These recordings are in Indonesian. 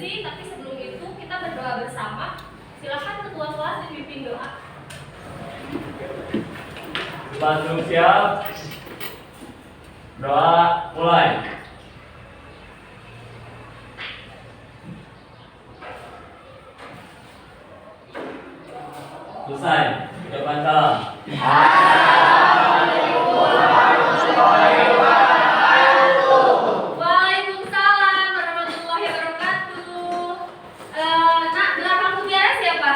sesi, tapi sebelum itu kita berdoa bersama. Silakan ketua kelas dipimpin doa. Langsung siap. Doa mulai. Selesai. Ucapan salam. Waalaikumsalam warahmatullahi wabarakatuh. Nak, belakang mutiara siapa?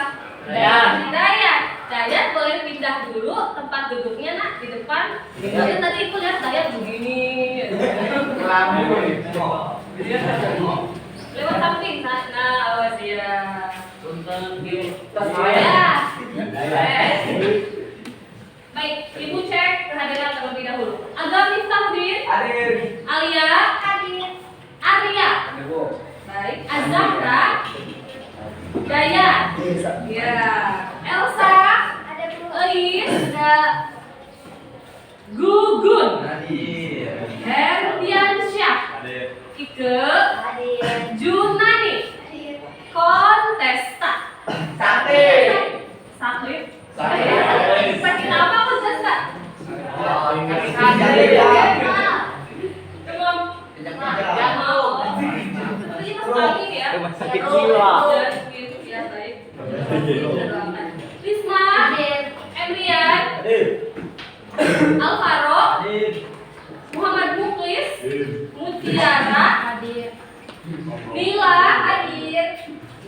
Dayat. Dayat boleh pindah dulu tempat duduknya, nak, di depan. Soalnya tadi aku lihat Dayat begini. Lewat samping, nah, awas ya. Baik, ibu cek kehadiran terlebih dahulu. Agam Miftahudin. Hadir. Alia. Hadir. Arya. Baik. Azahra. Daya. Ya. Elsa. Ada Bu. Eis. Ada. Gugun. Hadir. Herdiansyah. Hadir. Ike. Hadir. Junani. Hadir. Kontesta. Sate. Sakit. Sakit. Sakit apa Kontesta? Hadir. Belum. Jangan. Tapi kita sekali ya. Rumah sakit jiwa. Ya, baik. Risma. Hadir. Emrian. Hadir. Alvaro. Hadir. Muhammad Muklis. Mutiara. Hadir. Nila. Hadir.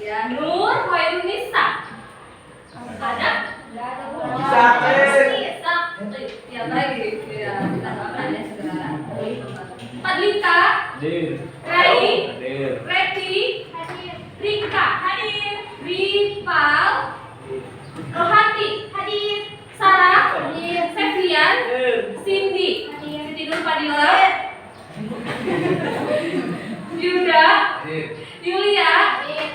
Ya, Nur Khairunisa. Ada? Sakit. Sakit. Ya, baik. Ya, kita doakan ya segera. Padlita. Hadir. Rai. Hadir. Reti. Hadir. Rika. Hadir. Ripal. Rohati. Hadir. Sarah. Hadir. Sefian. Cindy. Hadir. Siti Nur Fadila. Yuda. Hadir. Yulia. Hadir.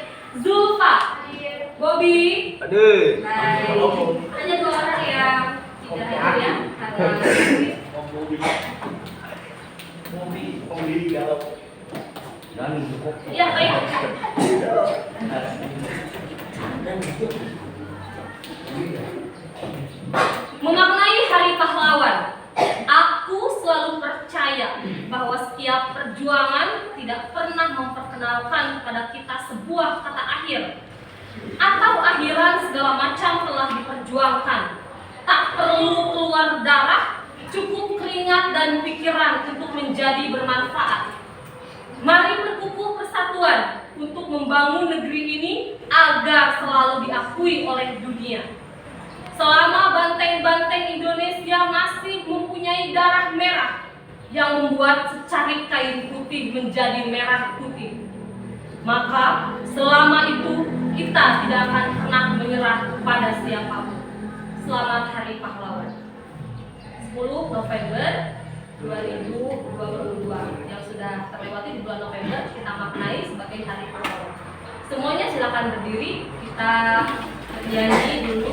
Zulfa. Hadir. Bobby. Hadir. Baik. Hanya 2 orang yang tidak hadir ya. Dan cukup. Ya, baik. Memaknai Hari Pahlawan, aku selalu percaya bahwa setiap perjuangan tidak pernah memperkenalkan kepada kita sebuah kata akhir atau akhiran. Segala macam telah diperjuangkan. Tak perlu keluar darah, cukup keringat dan pikiran untuk menjadi bermanfaat. Mari berkukuh persatuan untuk membangun negeri ini agar selalu diakui oleh dunia. Selama banteng-banteng Indonesia masih mempunyai darah merah yang membuat secarik kain putih menjadi merah putih, maka selama itu kita tidak akan pernah menyerah kepada siapapun. Selamat Hari Pahlawan. 10 November 2022 yang sudah terlewati di bulan November kita maknai sebagai Hari Pahlawan. Semuanya silakan berdiri, kita bernyanyi dulu.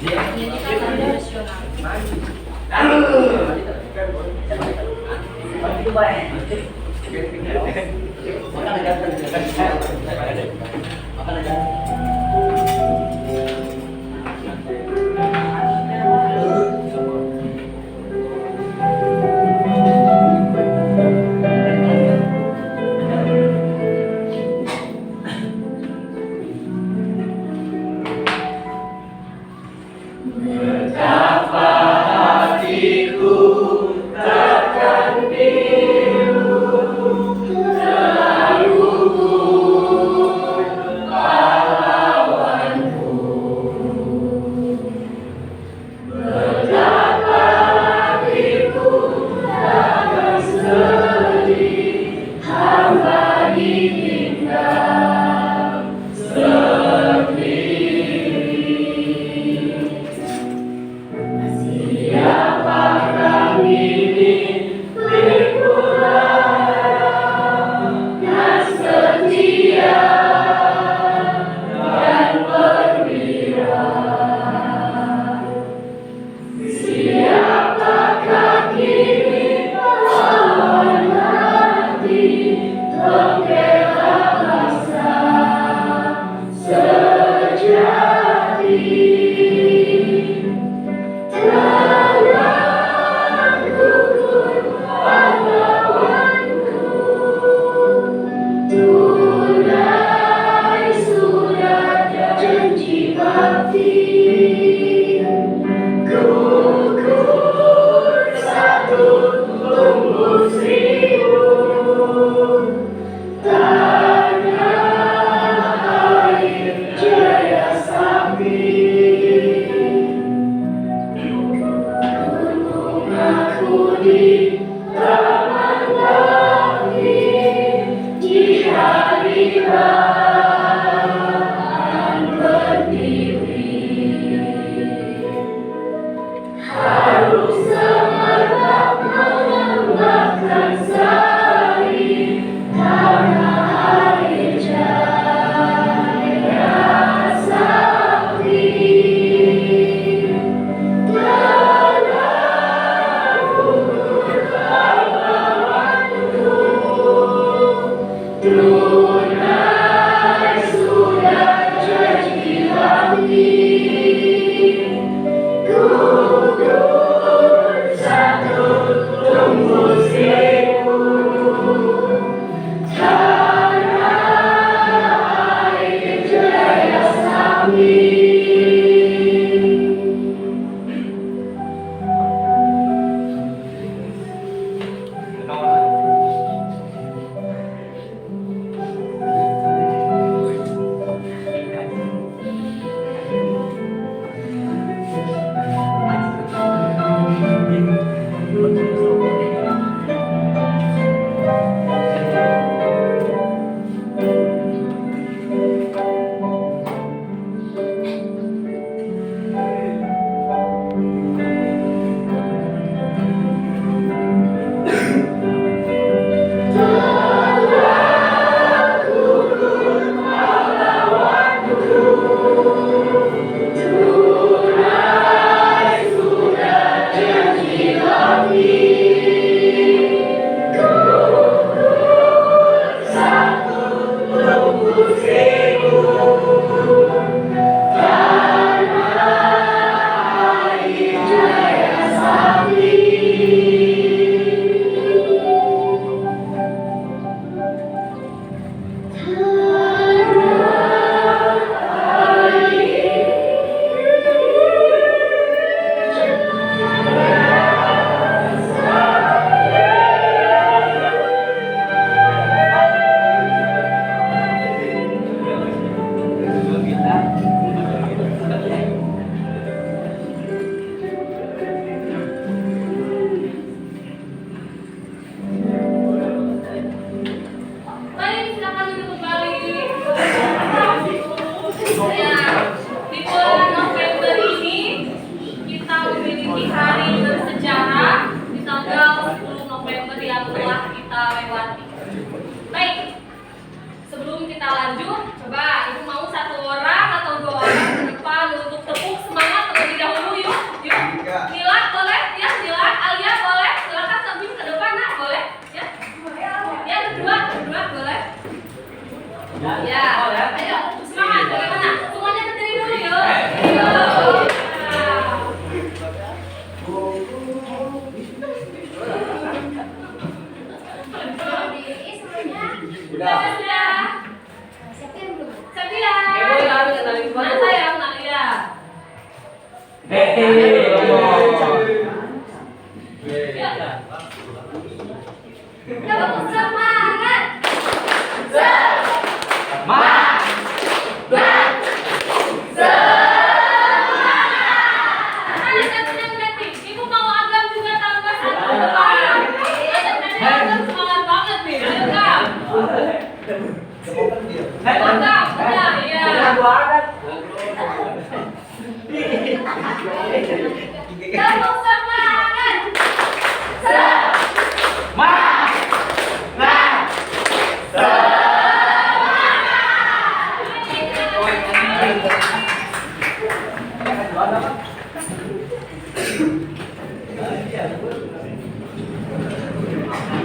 Nyanyikan lagu nasional. Betapa hatiku takkan pilu, selalu ku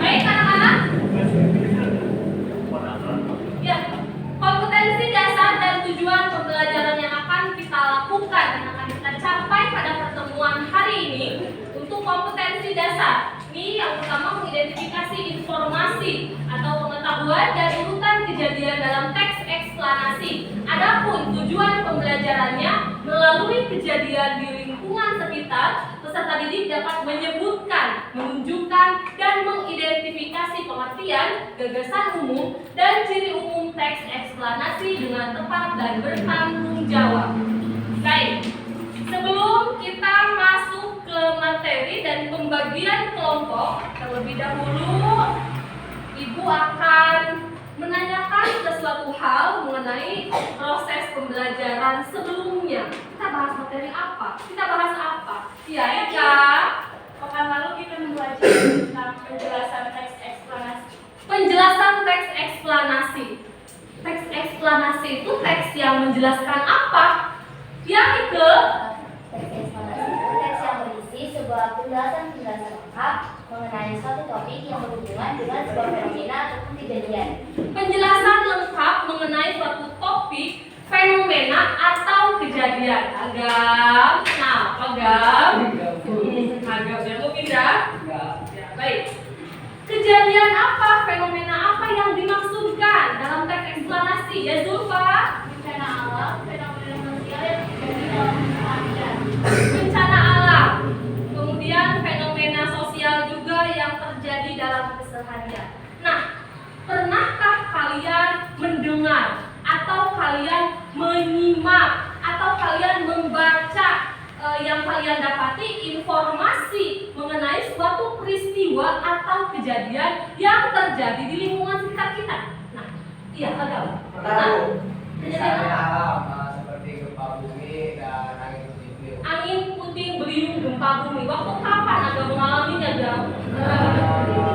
Baik anak-anak. Ya, kompetensi dasar dan tujuan pembelajaran yang akan kita lakukan dan akan kita capai pada pertemuan hari ini. Untuk kompetensi dasar, ini yang pertama mengidentifikasi informasi atau pengetahuan dan urutan kejadian dalam teks eksplanasi. Adapun tujuan pembelajarannya melalui kejadian di lingkungan sekitar, peserta didik dapat menyebutkan, menunjukkan, dan mengidentifikasi pengertian, gagasan umum, dan ciri umum teks eksplanasi dengan tepat dan bertanggung jawab. Baik, sebelum kita masuk ke materi dan pembagian kelompok, terlebih dahulu Ibu akan menanyakan sesuatu mengenai proses pembelajaran sebelumnya. Kita bahas materi apa? Kita bahas apa? Ya, Ika. Pekan lalu kita belajar tentang penjelasan teks eksplanasi. Penjelasan teks eksplanasi. Teks eksplanasi itu teks yang menjelaskan apa? Ya, Ika. Teks eksplanasi itu teks yang berisi sebuah penjelasan-penjelasan lengkap mengenai suatu topik yang berhubungan dengan sebuah fenomena ataupun kejadian. Penjelasan lengkap mengenai suatu topik, fenomena atau kejadian. Agam. Nah, agam. Agam. Yang mau pindah? Ya, baik. Kejadian apa, fenomena apa yang dimaksudkan dalam teks eksplanasi? Ya, Zulfa. Bencana alam, fenomena sosial yang terjadi dalam keseharian. Bencana alam. Kemudian fenomena sosial juga yang terjadi dalam keseharian. Nah, pernahkah kalian mendengar atau kalian menyimak atau kalian membaca yang kalian dapati informasi mengenai suatu peristiwa atau kejadian yang terjadi di lingkungan sekitar kita? Nah, iya, agak. Tahu. Kejadian Misalnya apa? alam seperti gempa bumi dan angin puting beliung. Angin puting beliung, gempa bumi. Waktu kapan Agam mengalaminya, Agam?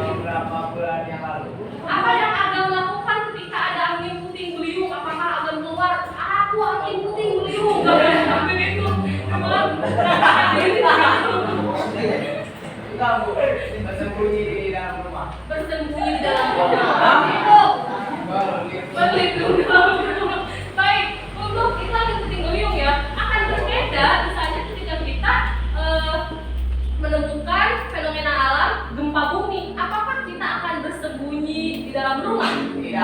Beberapa bulan yang lalu. Apa yang Agam lakukan ketika ada angin puting beliung? Apakah Agam keluar? Aku angin puting beliung. Sampai itu, teman. Enggak, Bu. Bersembunyi di dalam rumah. Bersembunyi di dalam rumah. Itu berlindung dalam rumah. Baik, untuk itu angin puting beliung ya akan berbeda. Misalnya ketika kita menemukan fenomena alam gempa bumi, apakah kita akan bersembunyi di dalam rumah? Tidak.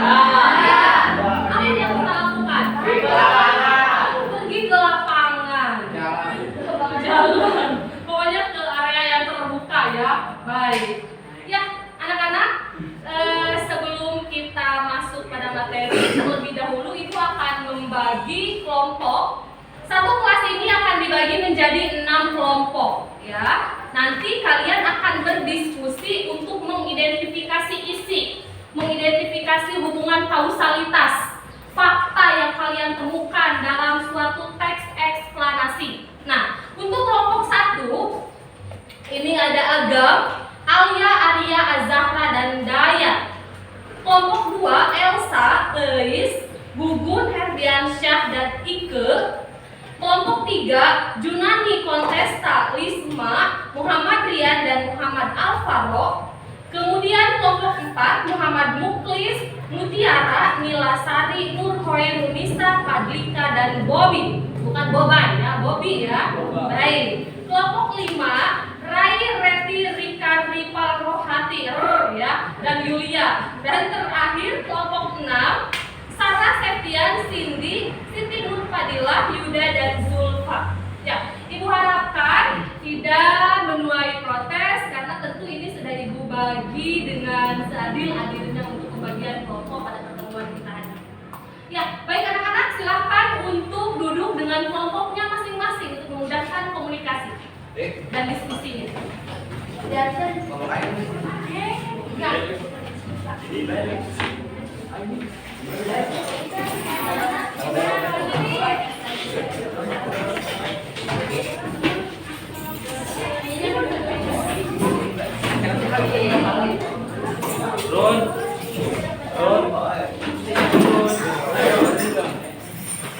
Apa yang kita lakukan? Pergi ke lapangan. Jalan. Pokoknya ke area yang terbuka ya. Baik. Ya, anak-anak, sebelum kita masuk pada materi, terlebih dahulu Ibu akan membagi kelompok. Satu kelas ini akan dibagi menjadi 6 kelompok ya. Nanti kalian akan berdiskusi untuk mengidentifikasi isi, mengidentifikasi hubungan kausalitas, fakta yang kalian temukan dalam suatu teks eksplanasi. Nah, untuk kelompok 1 ini ada Agam, Alia, Arya, Azahra, dan Dayat. Kelompok 2 Elsa, Eis, Gugun, Herdiansyah, dan Ike. Kelompok 3 Junani, Kontesta, Lisma, Muhammad Rian, dan Muhammad Alvaro. Kemudian kelompok 4 Muhammad Muklis, Mutiara, Nila Sari, Nur Hoir, Nisa, Padlika, dan Bobby. Bukan Boban ya, Bobby ya. Baik. Kelompok 5 Rai, Reti, Rika, Ripal, Rohati, ya, dan Yulia. Dan terakhir kelompok 6 Sarah, Septian, Cindy, Siti Nur Fadilah, Yuda, dan Zulfa. Ya, Ibu harapkan tidak menuai protes karena tentu ini sudah Ibu bagi dengan seadil-adilnya untuk pembagian kelompok pada pertemuan kita hari ini. Ya, baik anak-anak, silakan untuk duduk dengan kelompoknya masing-masing untuk memudahkan komunikasi dan diskusinya. Dan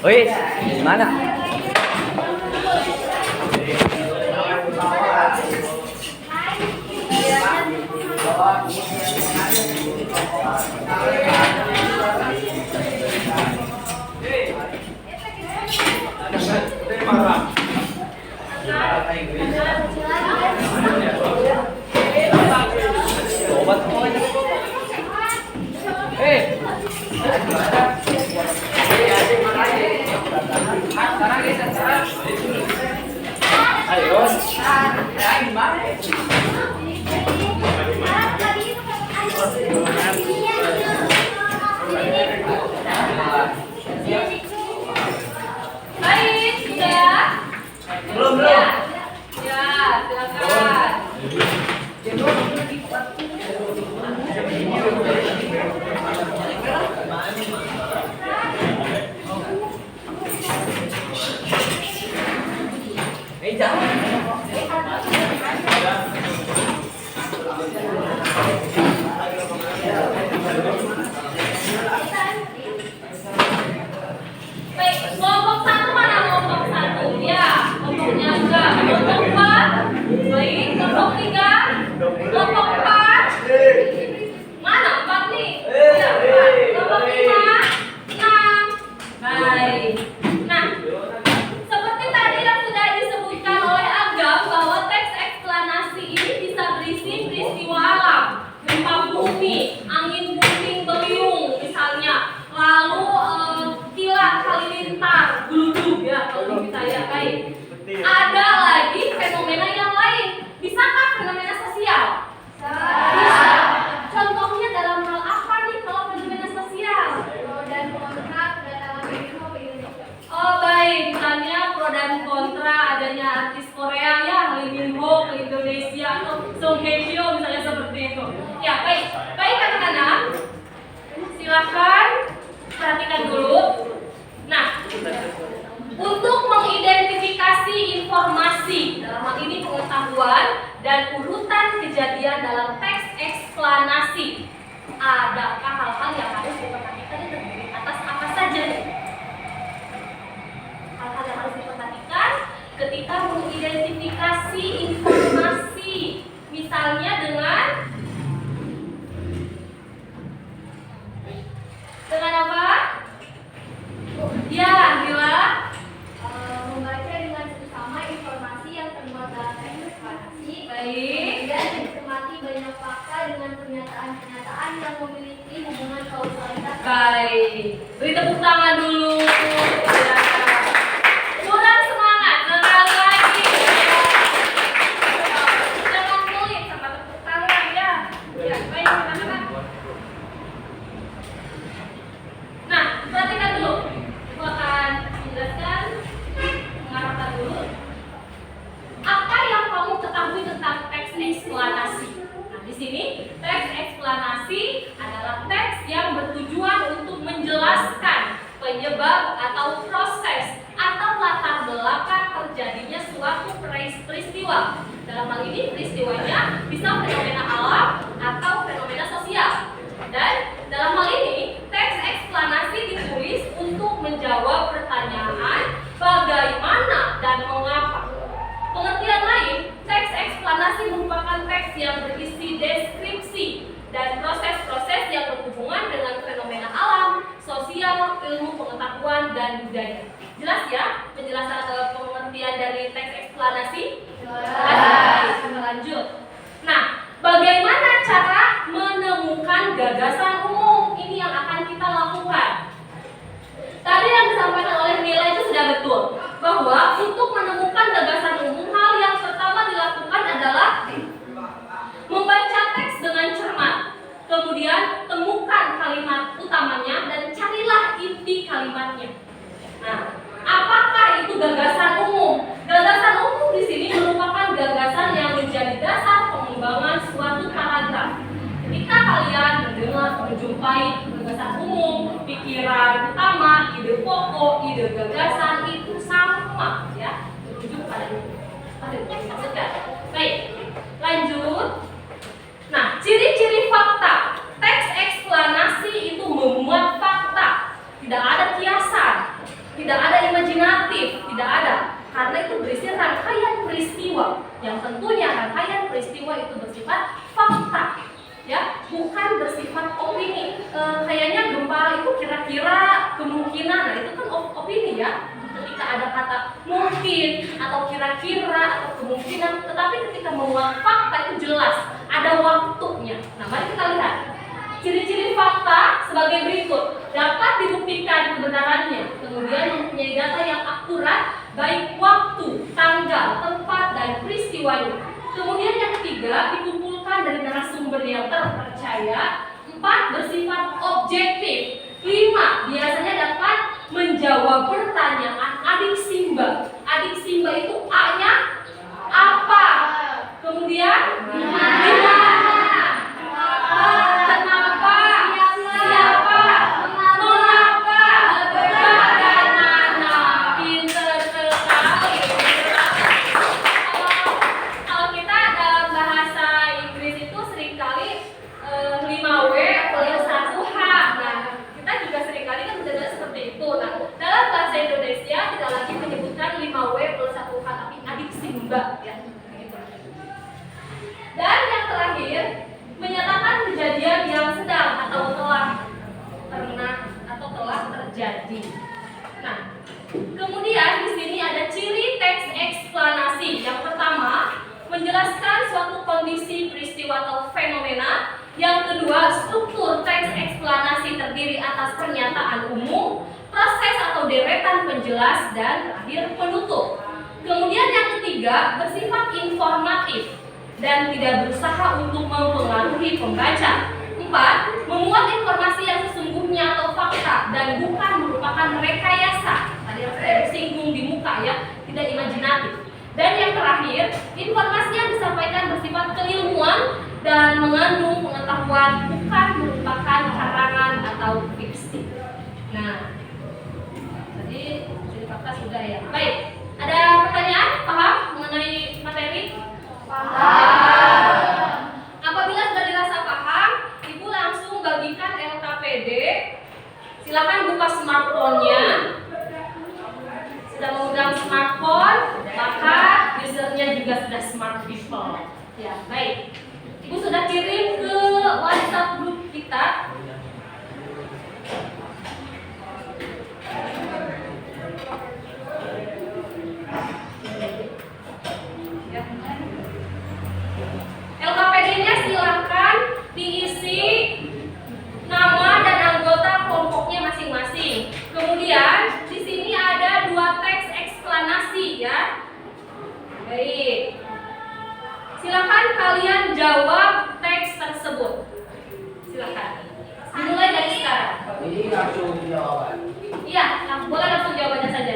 Woi, gimana? Jangan. Baik, kelompok satu mana kelompok satu? Ya, kelompoknya enggak. Kelompok empat. Baik, kelompok tiga. Kelompok empat. Mana empat nih? Ya, empat. Kelompok lima. Enam. Baik. Nah, seperti tadi yang sudah disebutkan oleh Agam bahwa teks eksplanasi ini bisa berisi peristiwa alam, gempa bumi, angin puting beliung misalnya, lalu kilat halilintar, geludug ya kalau di saya. Baik. Ada lagi fenomena yang lain. Bisakah fenomena sosial? Bisa. Contohnya dalam hal apa nih kalau fenomena sosial? Dan kontra kedatangan Bimo ke Indonesia. Oh baik, misalnya pro dan kontra adanya artis Korea ya, Lee Min Ho ke Indonesia atau Song Hye Kyo misalnya seperti itu. Ya baik, baik anak-anak, silakan perhatikan dulu. Nah, untuk mengidentifikasi informasi dalam hal ini pengetahuan dan urutan kejadian dalam teks eksplanasi, adakah hal-hal yang harus diperhatikan yang terdiri atas apa saja? Hal-hal yang harus diperhatikan ketika mengidentifikasi informasi, misalnya dengan apa? Ya, Lila. Membaca dengan seksama informasi yang termuat dalam teks eksplanasi. Baik. Dan mencermati banyak fakta dengan pernyataan-pernyataan yang memiliki hubungan kausalitas. Baik. Beri tepuk tangan dulu. Ya. Kurang semangat, sekali lagi. Jangan pelit sama tepuk tangan ya. Ya, baik anak-anak. Nah, perhatikan dulu. Aku akan menjelaskan, mengarahkan dulu. Apa yang kamu ketahui tentang teks eksplanasi? Nah, di sini teks eksplanasi adalah teks yang bertujuan untuk menjelaskan penyebab atau proses atau latar belakang terjadinya suatu peristiwa. Dalam hal ini peristiwanya bisa fenomena alam atau fenomena sosial. Dan dalam hal ini teks eksplanasi ditulis untuk menjawab pertanyaan bagaimana dan mengapa. Pengertian lain, teks eksplanasi merupakan teks yang berisi deskripsi dan proses-proses yang berhubungan dengan fenomena alam, sosial, ilmu pengetahuan, dan budaya. Jelas ya penjelasan pengertian dari teks eksplanasi? Jelas. Kita lanjut. Nah, bagaimana cara menemukan gagasan umum? Ini yang akan kita lakukan. Tadi yang disampaikan oleh Nila itu sudah betul, bahwa untuk menemukan gagasan umum, hal yang pertama dilakukan adalah membaca teks dengan cermat. Kemudian temukan kalimat utamanya dan carilah inti kalimatnya. Nah, apakah itu gagasan umum? Gagasan umum di sini merupakan gagasan yang menjadi dasar pengembangan suatu paragraf. Ketika kalian menjumpai gagasan umum, pikiran utama, ide pokok, ide gagasan itu sama ya, merujuk pada itu. Baik, lanjut. Nah, ciri-ciri fakta. Teks eksplanasi itu memuat fakta. Tidak ada kiasan, tidak ada imajinatif, tidak ada. Karena itu berisi rangkaian peristiwa. Yang tentunya rangkaian peristiwa itu bersifat fakta. Ya, bukan bersifat opini. Kayaknya gempa itu kira-kira kemungkinan, nah itu kan opini ya. Ketika ada kata mungkin atau kira-kira atau kemungkinan, tetapi ketika memuat fakta itu jelas, ada waktunya. Nah, mari kita lihat. Ciri-ciri fakta sebagai berikut. Dapat dibuktikan kebenarannya, kemudian mempunyai data yang akurat, baik waktu, tanggal, tempat, dan peristiwanya. Kemudian yang ketiga, dikumpulkan dari narasumber yang terpercaya. 4, bersifat objektif. 5, biasanya dapat menjawab pertanyaan adik Simba. Adik Simba itu A-nya apa? Kemudian di mana? Kenapa? Siapa? Mengapa? Bagaimana? Pinter sekali. terjadi. Nah, kemudian di sini ada ciri teks eksplanasi. Yang pertama, menjelaskan suatu kondisi, peristiwa atau fenomena. Yang kedua, struktur teks eksplanasi terdiri atas pernyataan umum, proses atau deretan penjelas, dan terakhir penutup. Kemudian yang ketiga, bersifat informatif dan tidak berusaha untuk mempengaruhi pembaca. 4. Memuat informasi yang sesungguhnya atau fakta dan bukan merupakan rekayasa. Tadi yang saya singgung di muka ya, tidak imajinatif. Dan yang terakhir, informasi yang disampaikan bersifat keilmuan dan mengandung pengetahuan, bukan merupakan karangan atau fiksi. Nah, jadi fakta sudah ya. Baik, ada pertanyaan? Paham mengenai materi? Paham. Apabila sudah dirasa paham, Ibu langsung bagikan LKPD. Silakan buka smartphone-nya. Sudah mengundang smartphone, maka usernya juga sudah smart people. Ya, baik. Ibu sudah kirim ke WhatsApp grup kita. LKPD-nya silakan diisi nama dan anggota kelompoknya masing-masing. Kemudian di sini ada 2 teks eksplanasi ya. Baik. Silakan kalian jawab teks tersebut. Silakan. Dimulai dari sekarang. Ini langsung jawaban. Iya, boleh langsung jawabannya saja.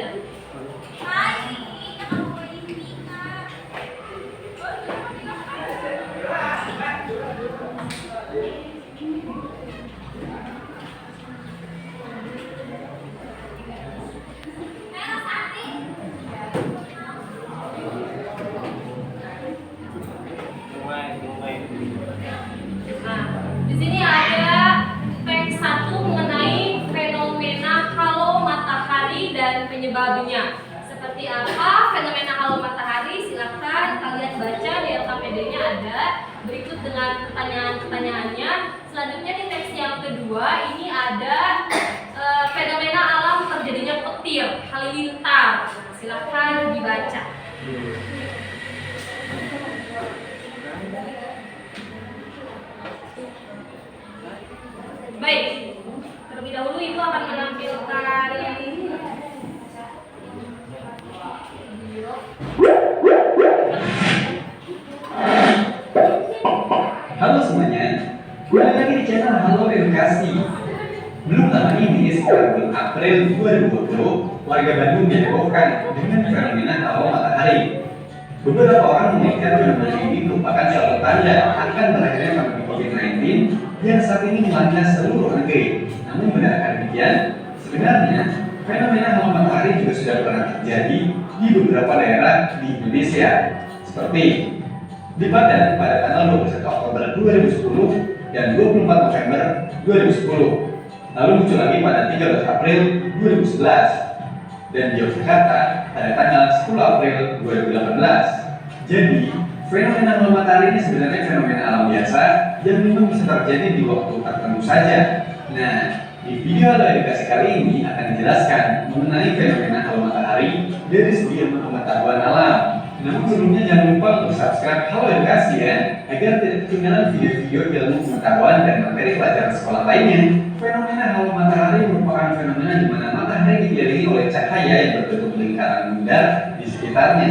Nah, di sini ada teks 1 mengenai fenomena halo matahari dan penyebabnya. Seperti apa fenomena halo matahari? Silakan kalian baca di LKPD-nya ada. Berikut dengan pertanyaan-pertanyaannya. Selanjutnya di teks yang kedua ini ada fenomena alam terjadinya petir, halilintar. Silakan dibaca. Baik, terlebih dahulu Ibu akan menampilkan video. Halo semuanya, kembali lagi di channel Halo Edukasi. Belum lama ini, sekitar bulan April 2020, warga Bandung dihebohkan dengan fenomena halo matahari. Beberapa orang mengaitkan fenomena ini merupakan suatu tanda akan berakhirnya pandemi COVID-19 yang saat ini melanda seluruh negeri. Namun benarkah demikian? Sebenarnya, fenomena halo matahari juga sudah pernah terjadi di beberapa daerah di Indonesia, seperti di Padang pada tanggal 21 Oktober 2010 dan 24 November 2010. Lalu muncul lagi pada 13 April 2011 dan di Yogyakarta pada tanggal 10 April 2018. Jadi, fenomena halo matahari ini sebenarnya fenomena alam biasa yang memang bisa terjadi di waktu tertentu saja. Nah, di video Halo Edukasi kali ini akan dijelaskan mengenai fenomena halo matahari dari segi ilmu pengetahuan alam. Namun sebelumnya jangan lupa untuk subscribe Halo Edukasi ya, agar tidak ketinggalan video-video ilmu pengetahuan dan materi pelajaran sekolah lainnya. Fenomena halo matahari merupakan fenomena di mana matahari dikelilingi oleh cahaya yang berbentuk lingkaran bundar di sekitarnya.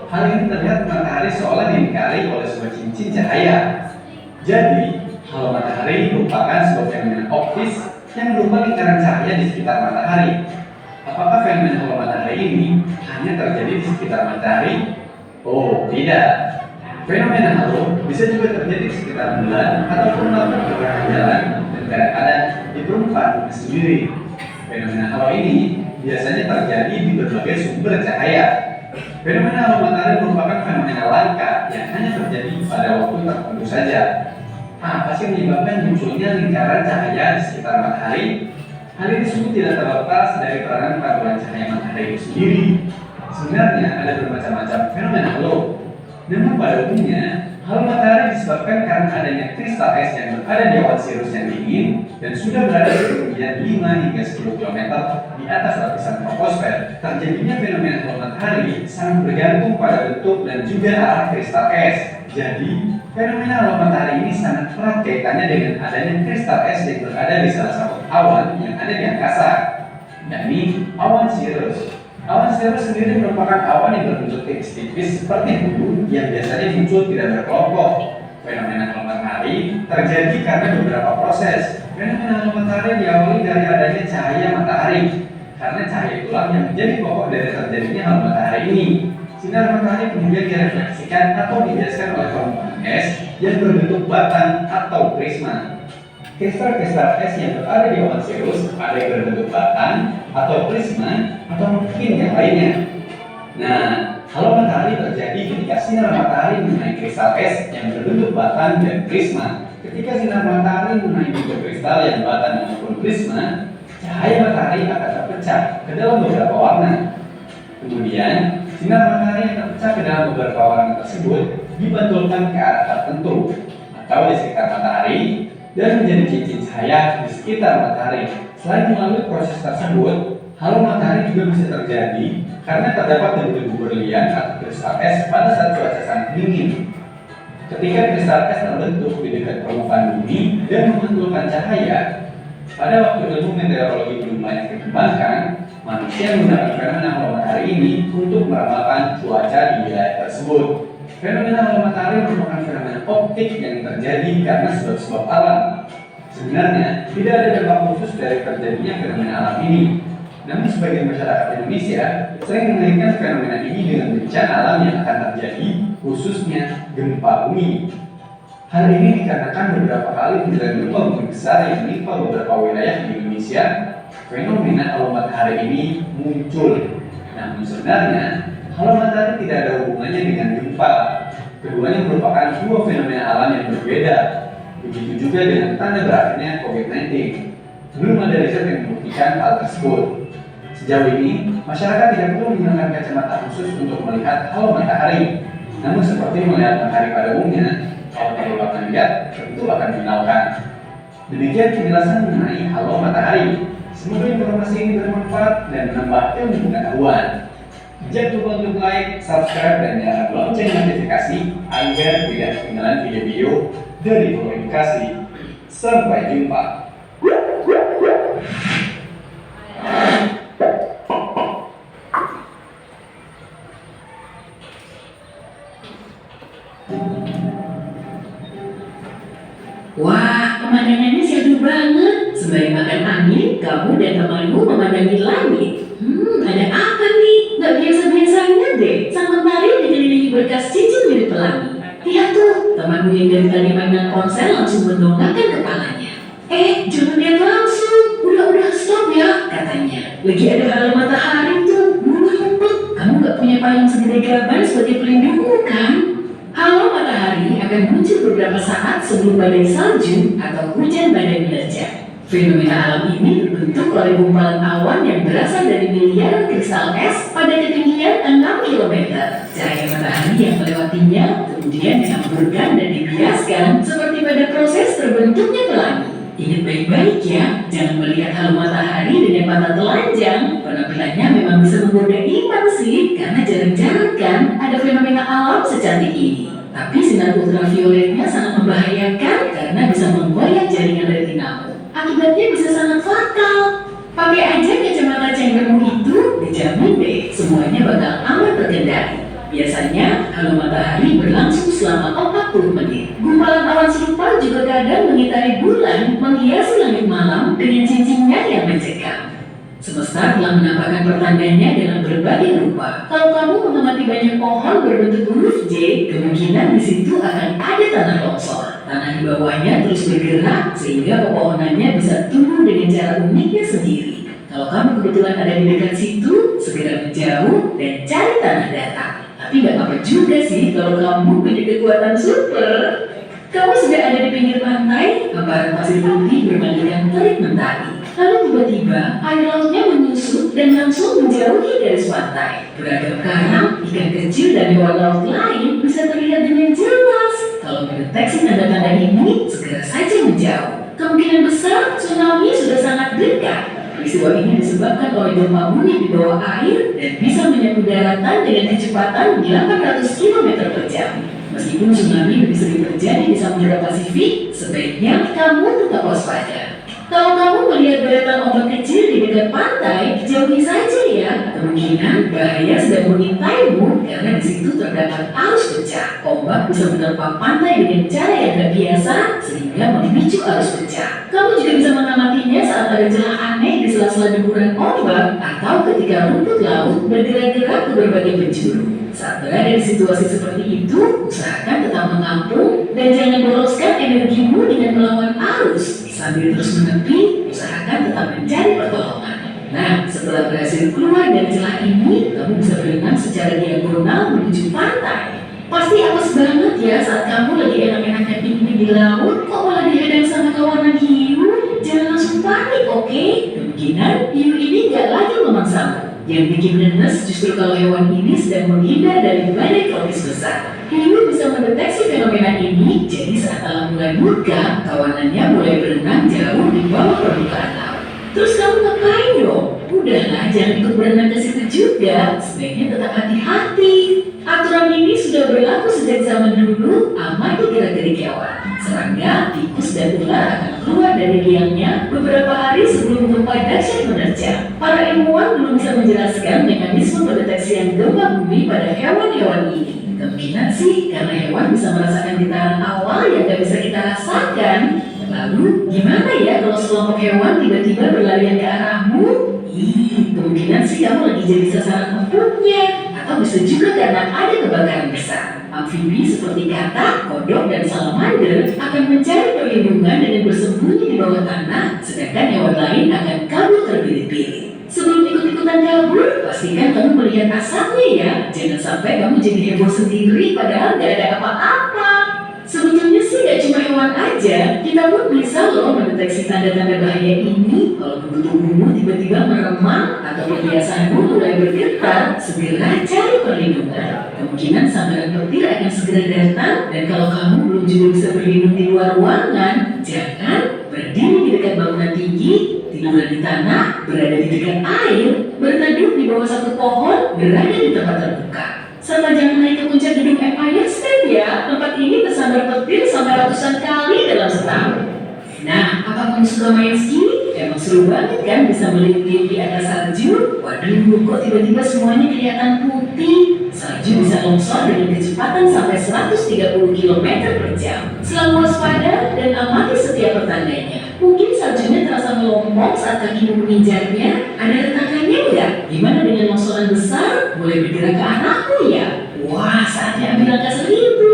Hal ini terlihat matahari seolah dilingkari oleh sebuah cincin cahaya. Jadi, halo matahari merupakan sebuah fenomena optis yang berupa lingkaran cahaya di sekitar matahari. Apakah fenomena halo matahari ini hanya terjadi di sekitar matahari? Oh, tidak. Fenomena halo bisa juga terjadi di sekitar bulan ataupun melakukan pergerakan jalan dan kadang-kadang di permukaan bumi sendiri. Fenomena halo ini biasanya terjadi di berbagai sumber cahaya. Fenomena halo matahari merupakan fenomena langka yang hanya terjadi pada waktu tertentu saja. Apa sih menyebabkan munculnya lingkaran cahaya di sekitar matahari? Hal ini disebut tidak terlepas dari peranan pantulan cahaya matahari itu sendiri. Sebenarnya ada bermacam-macam fenomena halo. Namun pada umumnya, Halo matahari disebabkan karena adanya kristal es yang berada di awan sirus yang dingin dan sudah berada di ketinggian 5 hingga 10 km di atas lapisan troposfer. Terjadinya fenomena halo matahari sangat bergantung pada bentuk dan juga arah kristal es. Jadi, fenomena halo matahari ini sangat erat kaitannya dengan adanya kristal es yang berada di salah satu awan yang ada di angkasa, yakni awan sirus. Awan sirus sendiri merupakan awan yang berbentuk tipis-tipis seperti bulu yang biasanya muncul tidak berkelompok. Fenomena halo matahari terjadi karena beberapa proses. Fenomena halo matahari diawali dari adanya cahaya matahari. Karena cahaya itulah yang menjadi pokok dari terjadinya halo matahari ini. Sinar matahari kemudian direfleksikan atau dibiaskan oleh permukaan es yang berbentuk batang atau prisma. Kristal-kristal es yang berada di awan sirus ada yang berbentuk batang atau prisma atau mungkin yang lainnya. Nah, halo matahari terjadi ketika sinar matahari mengenai kristal es yang berbentuk batang dan prisma. Ketika sinar matahari mengenai bentuk kristal yang batang maupun prisma, cahaya matahari akan terpecah ke dalam beberapa warna. Kemudian, sinar matahari yang terpecah ke dalam beberapa warna tersebut dibantulkan ke arah tertentu atau di sekitar matahari dan menjadi cincin cahaya di sekitar matahari. Selain melalui proses tersebut, halo matahari juga bisa terjadi karena terdapat debu-debu berlian atau kristal es pada saat cuaca sangat dingin. Ketika kristal es terbentuk di dekat permukaan bumi dan memantulkan cahaya, pada waktu ilmu meteorologi belum banyak dikembangkan, manusia menggunakan fenomena halo matahari ini untuk meramalkan cuaca di wilayah tersebut. Fenomena halo matahari merupakan fenomena optik yang terjadi karena sebab-sebab alam. Sebenarnya, tidak ada dampak khusus dari terjadinya fenomena alam ini. Namun sebagian masyarakat Indonesia sering mengaitkan fenomena ini dengan bencana alam yang akan terjadi, khususnya gempa bumi. Hal ini dikarenakan beberapa kali menjelang gempa bumi besar yang menimpa beberapa wilayah di Indonesia, fenomena halo matahari ini muncul. Namun sebenarnya, halo matahari tidak ada hubungannya dengan gempa. Keduanya merupakan dua fenomena alam yang berbeda. Begitu juga dengan tanda berakhirnya COVID-19. Belum ada riset yang membuktikan hal tersebut. Sejauh ini, masyarakat tidak perlu menggunakan kacamata khusus untuk melihat halo matahari. Namun seperti melihat matahari pada umumnya, kalau terlalu akan lihat, tentu akan dihinaukan. Demikian penjelasan mengenai halo matahari. Semoga informasi ini bermanfaat dan menambah ilmu pengetahuan. Jangan lupa untuk like, subscribe, dan nyalakan lonceng notifikasi agar tidak ketinggalan video-video dari Pro Edukasi. Sampai jumpa. Wah, pemandangannya syahdu banget. Sembari makan angin, kamu dan temanmu memandangi langit. Ada apa nih? Gak biasa-biasanya deh. Sang mentari dikelilingi berkas cincin mirip pelangi. Lihat tuh, temanmu yang dari tadi mainan ponsel langsung mendongakkan kepalanya. Jangan lihat langsung. Udah stop ya, katanya. Lagi ada halo matahari tuh. Kamu gak punya payung segede gaban sebagai pelindungmu kan? Halo matahari akan muncul beberapa saat sebelum badai salju atau hujan badai menerjang. Fenomena alam ini terbentuk oleh gumpalan awan yang berasal dari miliaran kristal es pada ketinggian 6 km. Cahaya matahari yang melewatinya kemudian dicampurkan dan dibiaskan seperti pada proses terbentuknya pelangi. Ingat baik-baik ya, jangan melihat halo matahari dengan mata telanjang. Penampilannya memang bisa menggoda iman sih, karena jarang-jarang kan ada fenomena alam secantik ini. Tapi sinar ultravioletnya sangat membahayakan karena bisa menggoyak jaringan retinamu. Akibatnya bisa sangat fatal. Pakai aja kacamata cenggermu itu, dijamin deh semuanya bakal aman terkendali. Biasanya, halo matahari berlangsung selama 40 menit. Gumpalan awan serupa juga kadang mengitari bulan, menghiasi langit malam dengan cincinnya yang mencekam. Semesta telah menampakkan pertandanya dalam berbagai rupa. Kalau kamu mengamati banyak pohon berbentuk huruf J, kemungkinan di situ akan ada tanah longsor. Tanah di bawahnya terus bergerak sehingga pepohonannya bisa tumbuh dengan cara uniknya sendiri. Kalau kamu kebetulan ada di dekat situ, segera menjauh dan cari tanah datar. Tapi gak apa-apa juga sih kalau kamu punya kekuatan super. Kamu sudah ada di pinggir pantai, hamparan pasir putih bermandikan terik mentari. Lalu tiba-tiba air lautnya menyusut dan langsung menjauhi garis pantai. Beragam karang, ikan kecil dan hewan laut lain bisa terlihat dengan jelas. Kalau mendeteksi tanda-tanda ini, segera saja menjauh. Kemungkinan besar tsunami sudah sangat dekat. Peristiwa ini disebabkan oleh gempa bumi di bawah air dan bisa menyapu daratan dengan kecepatan 800 km per jam. Meskipun tsunami lebih sering terjadi di Samudra Pasifik, sebaiknya kamu tetap waspada. Kalau kamu melihat deretan ombak kecil di dekat pantai, jauhi saja ya. Kemungkinan bahaya sedang mengintaimu karena di situ terdapat arus pecah. Ombak bisa menerpa pantai dengan cara yang tidak biasa sehingga memicu arus pecah. Kamu juga bisa mengamatinya saat ada celah aneh di sela-sela deburan ombak atau ketika rumput laut bergerak-gerak ke berbagai penjuru. Saat berada di situasi seperti itu, usahakan tetap mengampung dan jangan boroskan energimu dengan melawan arus. Sambil terus menepi, usahakan tetap mencari pertolongan. Nah, setelah berhasil keluar dari celah ini, kamu bisa berenang secara diagonal menuju pantai. Pasti apes banget ya saat kamu lagi enak-enaknya piknik di laut, kok malah dihadang sama kawanan hiu? Jangan langsung panik, oke? Kemungkinan hiu ini nggak lagi memangsamu. Yang bikin nenes justru kalau hewan ini sedang menghindar dari badai tropis besar. Hiu bisa mendeteksi fenomena ini, jadi saat alam mulai murka, kawanannya mulai berenang jauh di bawah permukaan laut. Terus kamu ngapain dong? Udahlah, jangan ikut berenang ke situ juga. Sebaiknya tetap hati-hati. Aturan ini sudah berlaku sejak zaman dulu, amati gerak-gerik hewan. Serangga, tikus, dan ular akan keluar dari liangnya beberapa hari sebelum gempa dahsyat menerjang. Para ilmuwan belum bisa menjelaskan mekanisme pendeteksian gempa bumi pada hewan-hewan ini. Kemungkinan sih karena hewan bisa merasakan getaran awal yang gak bisa kita rasakan. Lalu, gimana ya kalau sekelompok hewan tiba-tiba berlarian ke arahmu? Kemungkinan sih kamu lagi jadi sasaran empuknya. Atau bisa juga karena ada kebakaran besar. Amfibi seperti katak, kodok, dan salamander akan mencari perlindungan dengan bersembunyi di bawah tanah, sedangkan hewan lain akan kabur terpilih-pilih. Sebelum ikut-ikutan kabur, pastikan kamu melihat asapnya ya. Jangan sampai kamu jadi heboh sendiri padahal gak ada apa-apa. Sebetulnya sih gak cuma hewan aja, kita pun bisa loh mendeteksi tanda-tanda bahaya ini. Kalau tubuhmu tiba-tiba meremang atau perhiasanmu mulai bergetar, segera cari perlindungan. Kemungkinan sambaran petir akan segera datang, dan kalau kamu belum juga bisa berlindung di luar ruangan, jangan berdiri di dekat bangunan tinggi, tiduran di tanah, berada di dekat air, berteduh di bawah satu pohon, berada di tempat terbuka. Serta jangan naik ke puncak gedung Empire State ya, tempat ini tersambar petir sampai ratusan kali dalam setahun. Nah, apa kamu suka main ski? Emang seru banget kan bisa melipir di atas salju? Waduh, kok tiba-tiba semuanya kelihatan putih? Salju bisa longsor dengan kecepatan sampai 130 km per jam. Selalu waspada dan amati setiap pertandanya. Mungkin saljunya terasa melompong saat kakimu menginjaknya. Ada retakannya nggak? Gimana dengan longsoran besar? Mulai bergerak ke arahmu ya? Wah, saatnya ambil angka 1000.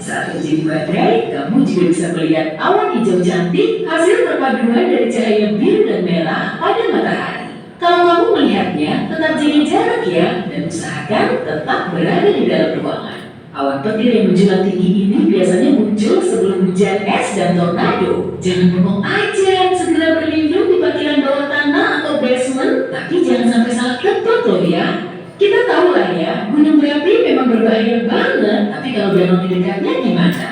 Saat terjadi badai, kamu juga bisa melihat awan hijau cantik hasil perpaduan dari cahaya biru dan merah pada matahari. Kalau kamu melihatnya, tetap jaga jarak ya, dan usahakan tetap berada di dalam ruangan. Awan petir yang menjulang tinggi ini biasanya muncul sebelum hujan es dan tornado. Jangan bengong aja, segera berlindung di parkiran bawah tanah atau basement, tapi jangan sampai salah tempat loh ya. Kita tahu lah ya, gunung berapi memang berbahaya banget, tapi kalau danau di dekatnya gimana?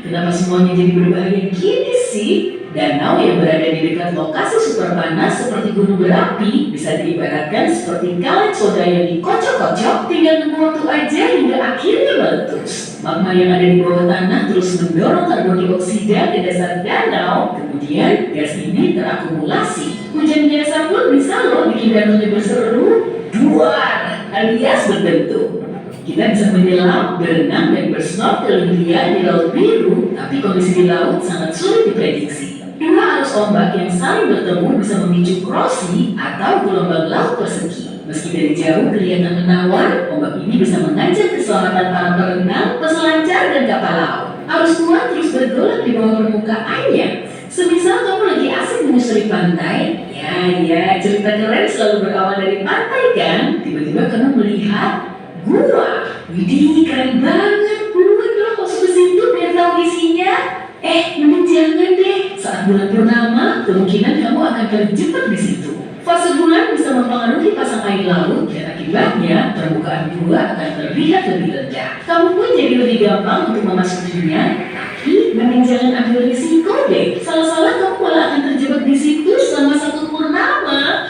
Kenapa semuanya jadi berbahaya gini sih? Danau yang berada di dekat lokasi super panas seperti gunung berapi bisa diibaratkan seperti kaleng soda yang dikocok-kocok, tinggal nunggu waktu aja hingga akhirnya meletus. Magma yang ada di bawah tanah terus mendorong karbon dioksida ke dasar danau, kemudian gas ini terakumulasi. Hujan biasa pun bisa loh bikin danaunya berseru, duar, alias berbentuk. Kita bisa menyelam, berenang, dan bersnorkeling di laut biru, tapi kondisi di laut sangat sulit diprediksi. Dua arus ombak yang saling bertemu bisa memicu krosi atau gelombang laut persegi. Meski dari jauh kelihatan menawar, ombak ini bisa mengancam keselamatan para perenang, peselancar, dan kapal laut. Arus kuat terus bergolak di bawah permukaannya. Semisal kamu lagi asik menyusuri pantai, ya cerita keren selalu berawal dari pantai kan? Tiba-tiba kamu melihat gua. Widih, keren banget. Buruan dong masuk ke situ biar tahu isinya. Mending jangan deh. Saat bulan purnama, kemungkinan kamu akan terjebak di situ. Fase bulan bisa mempengaruhi pasang air laut dan akibat Akibatnya, permukaan gua akan terlihat lebih rendah. Kamu pun jadi lebih gampang untuk memasukinya. Tapi, mending jangan ambil risiko deh. Salah-salah kamu malah akan terjebak di situ selama satu purnama.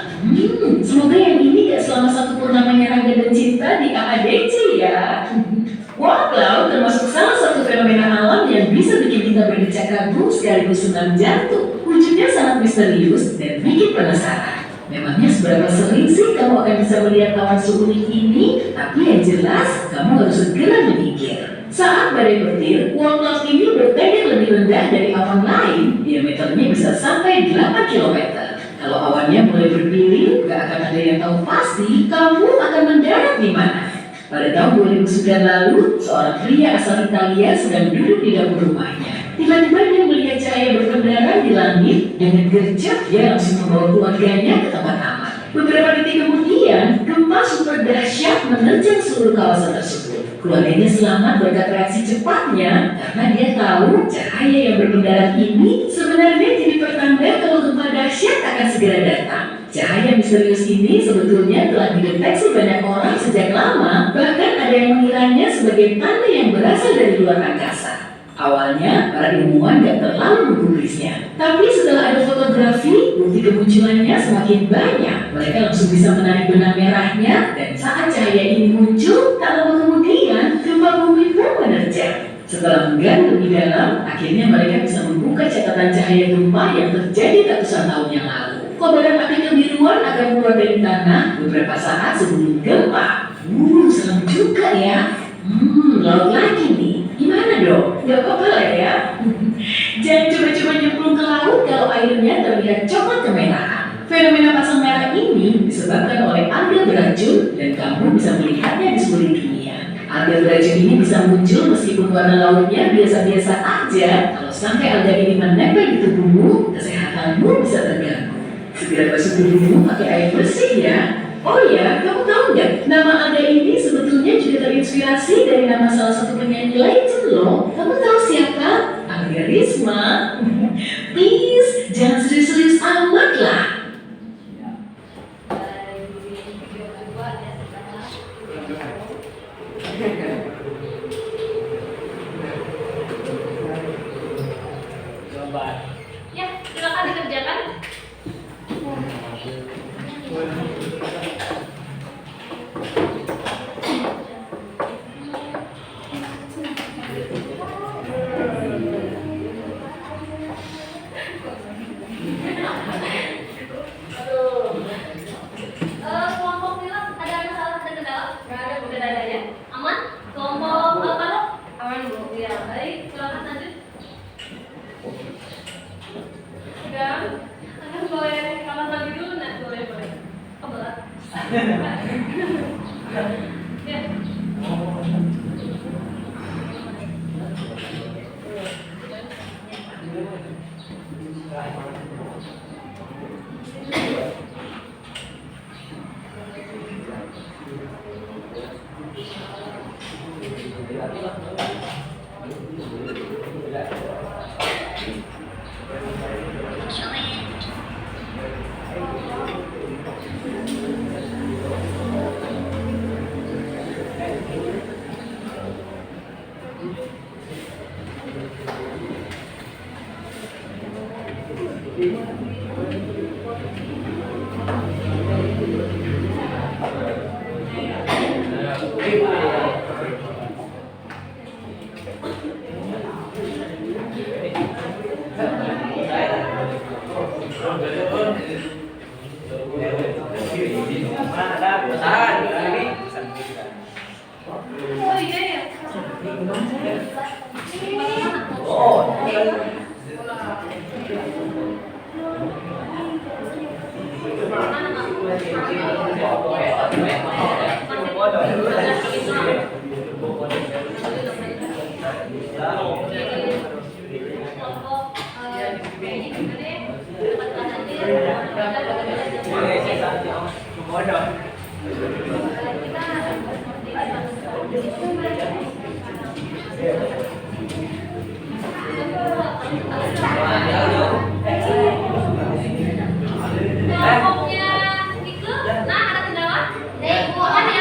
Semoga yang ini gak selama satu purnamanya Rangga dan Cinta di AADC ya. Walau termasuk salah satu fenomena alam yang bisa bikin kita berdecak kagum sekaligus senam jantung. Wujudnya sangat misterius dan bikin penasaran. Memangnya seberapa sering sih kamu akan bisa melihat awan seunik ini? Tapi yang jelas, kamu harus segera memikir. Saat badai petir, uang laut ini bertengger lebih rendah dari awan lain. Diameternya bisa sampai 8 km. Kalau awannya mulai berpilih, gak akan ada yang tahu pasti kamu akan mendarat di mana. Pada tahun 2009 lalu, seorang pria asal Italia sedang duduk di dapur rumahnya. Tiba-tiba dia melihat cahaya berkendaran di langit. Dengan gercep, dia langsung membawa keluarganya ke tempat aman. Beberapa detik kemudian, gempa super dahsyat menerjang seluruh kawasan tersebut. Keluarganya selamat berkat reaksi cepatnya karena dia tahu cahaya yang berkendaran ini sebenarnya jadi pertanda kalau gempa dahsyat akan segera datang. Cahaya misterius ini sebetulnya telah dideteksi banyak orang sejak lama, bahkan ada yang mengiranya sebagai tanda yang berasal dari luar angkasa. Awalnya, para ilmuwan gak terlalu menggubrisnya. Tapi setelah ada fotografi, bukti kemunculannya semakin banyak. Mereka langsung bisa menarik benang merahnya, dan saat cahaya ini muncul, tak lama kemudian, gempa bumi pun menerjang. Setelah menggali lebih dalam, akhirnya mereka bisa membuka catatan cahaya gempa yang terjadi ratusan tahun yang lalu. Kobaran api kebiruan akan keluar dari tanah beberapa saat sebelum gempa. Serem juga ya. Laut lagi nih. Gimana dong? Gak apa-apa lah ya. Jangan coba-coba nyemplung ke laut kalau airnya terlihat coklat kemerahan. Fenomena pasang merah ini disebabkan oleh alga beracun dan kamu bisa melihatnya di seluruh dunia. Alga beracun ini bisa muncul meskipun warna lautnya biasa-biasa aja. Kalau sampai alga ini menempel di tubuhmu, kesehatanmu bisa terganggu. Segera basuh tubuhmu pakai air bersih ya. Oh ya, kamu tahu nggak? Nama alga ini sebetulnya juga terinspirasi dari nama salah satu penyanyi legend loh. Kamu tahu siapa? Alga Risma. Please, jangan serius-serius amat lah. Ya, silakan dikerjakan. Kelompok film ada masalah terkendala? Nggak ada, bukan ada ya. Aman? Kelompok apa dok? Aman bu. Ya, baik. Silakan lanjut. Dan, akan boleh kamar mandi dulu, nah boleh. Kebelat. Ya. Oh iya ya. Kelompoknya Ike, nah ada kendala? Bu, ada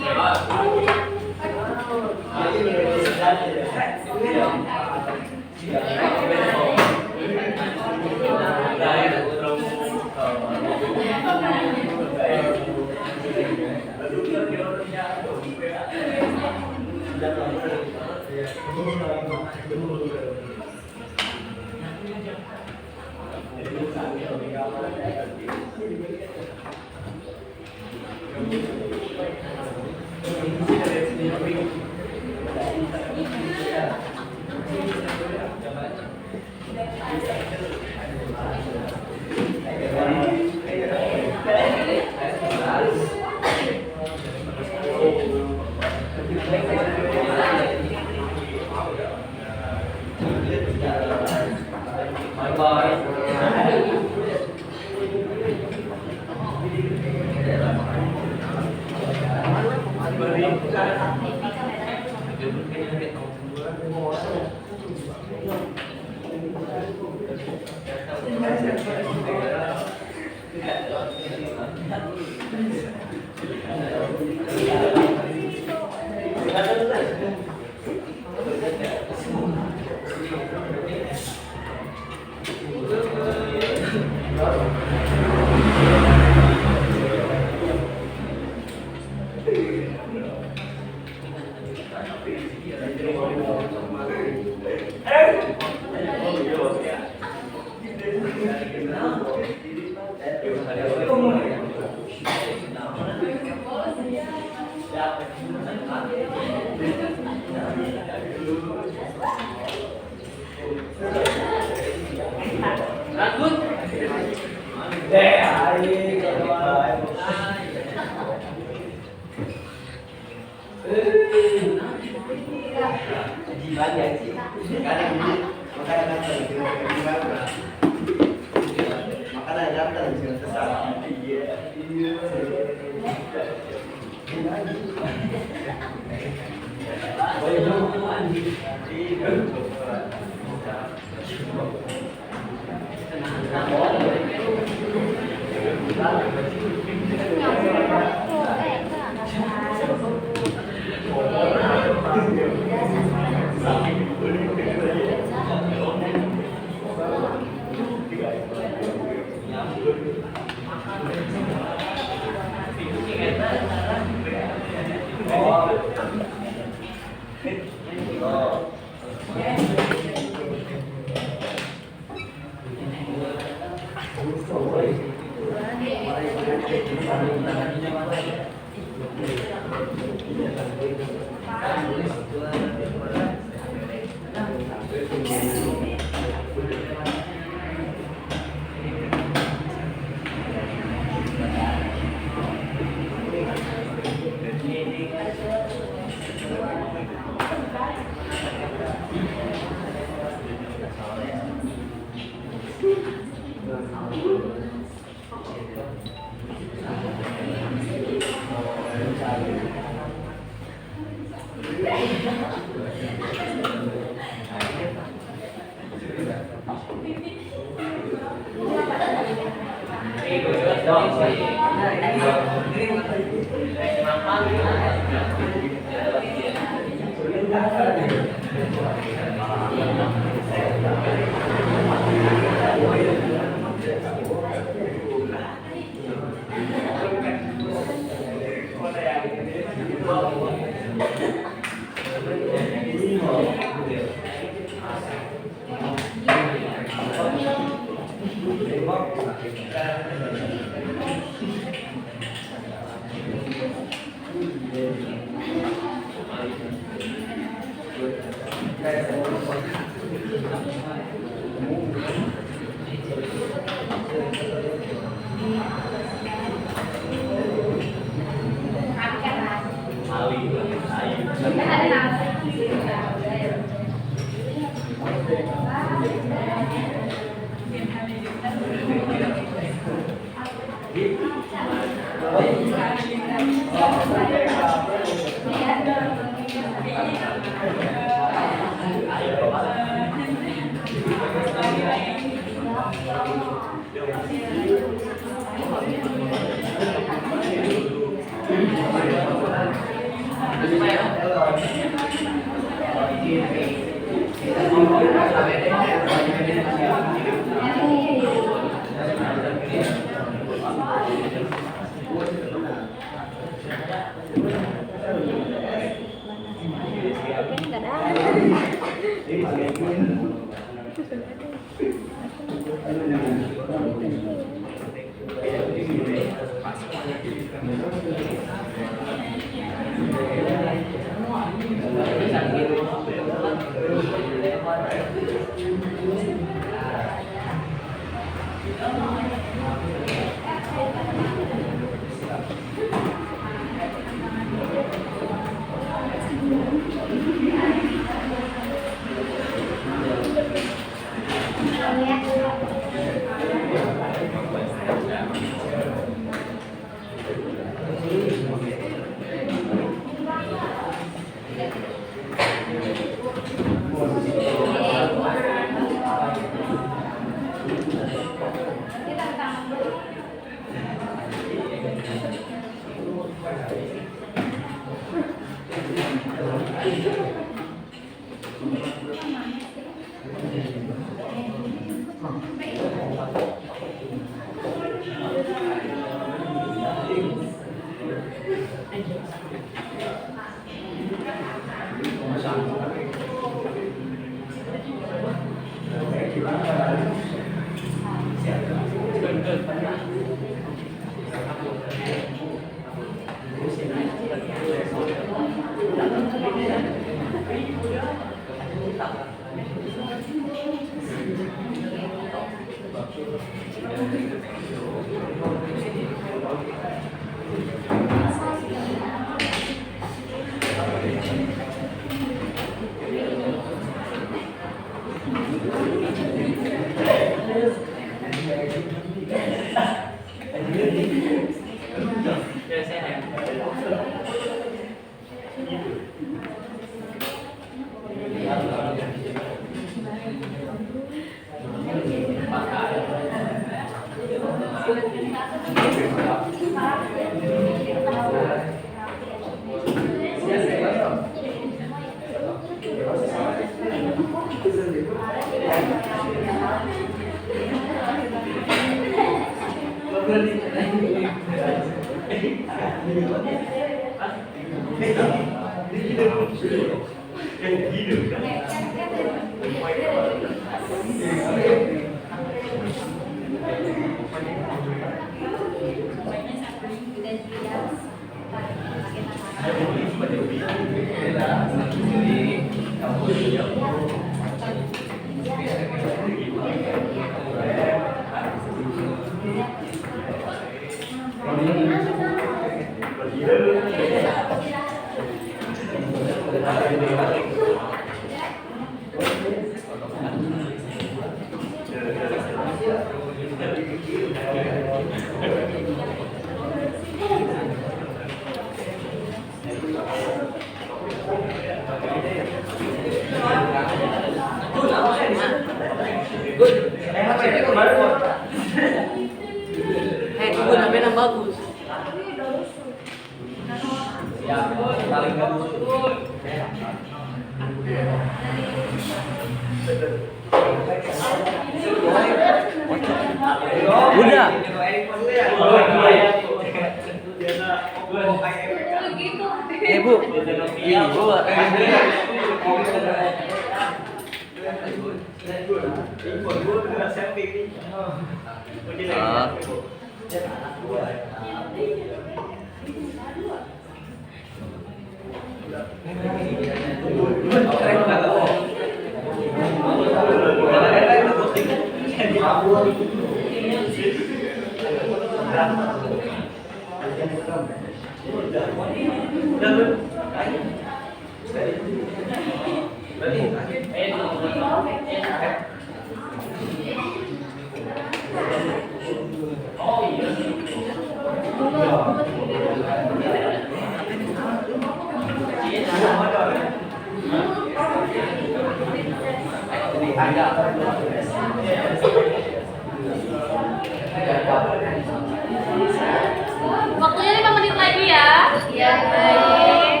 Waktunya 5 menit lagi ya. Ya, baik.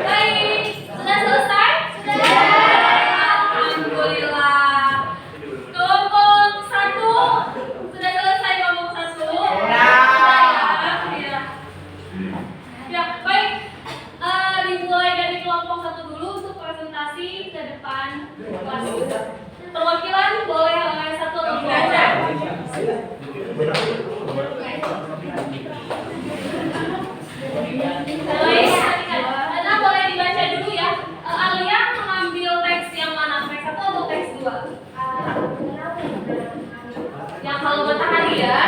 Baik, sudah selesai? Sudah. Alhamdulillah. Kelompok 1 sudah selesai kelompok 1. Ya. Ya, baik. Dimulai dari kelompok 1 dulu untuk presentasi ke depan kelas. Perwakilan boleh oleh 1 atau 2 aja. Nah, boleh dibaca dulu ya. Alia mengambil teks yang mana? Teks 1 atau teks 2? Yang Halo Matahari ya.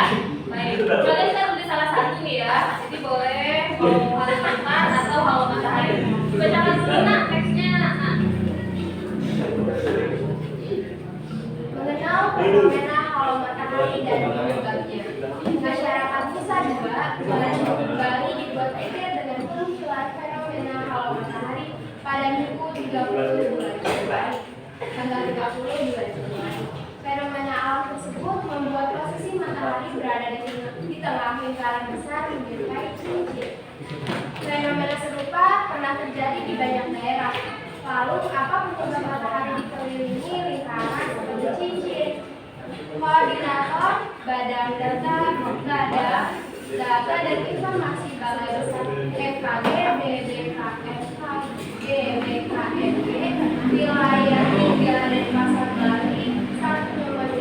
Baik. Kalian bisa pilih salah satu nih ya. Jadi boleh Halo Matahari atau Halo Matahari. Bacakan dulu nak teksnya. Nah. Mengenal fenomena halo matahari dan penyebabnya. Masyarakat Nusa Dua kembali dibuat pikir dengan penampilan fenomena halo matahari pada Minggu 30 bulan Januari tanggal 30 bulan Januari. Fenomena alam tersebut membuat posisi matahari berada di tengah lingkaran besar menyerupai cincin. Fenomena serupa pernah terjadi di banyak daerah. Lalu, apa penyebab matahari dikelilingi lingkaran seperti cincin? Koordinator Badan Data dan Informasi Balai Besar BMKG BBKMG Wilayah 3 Denpasar Bali 1 Nomor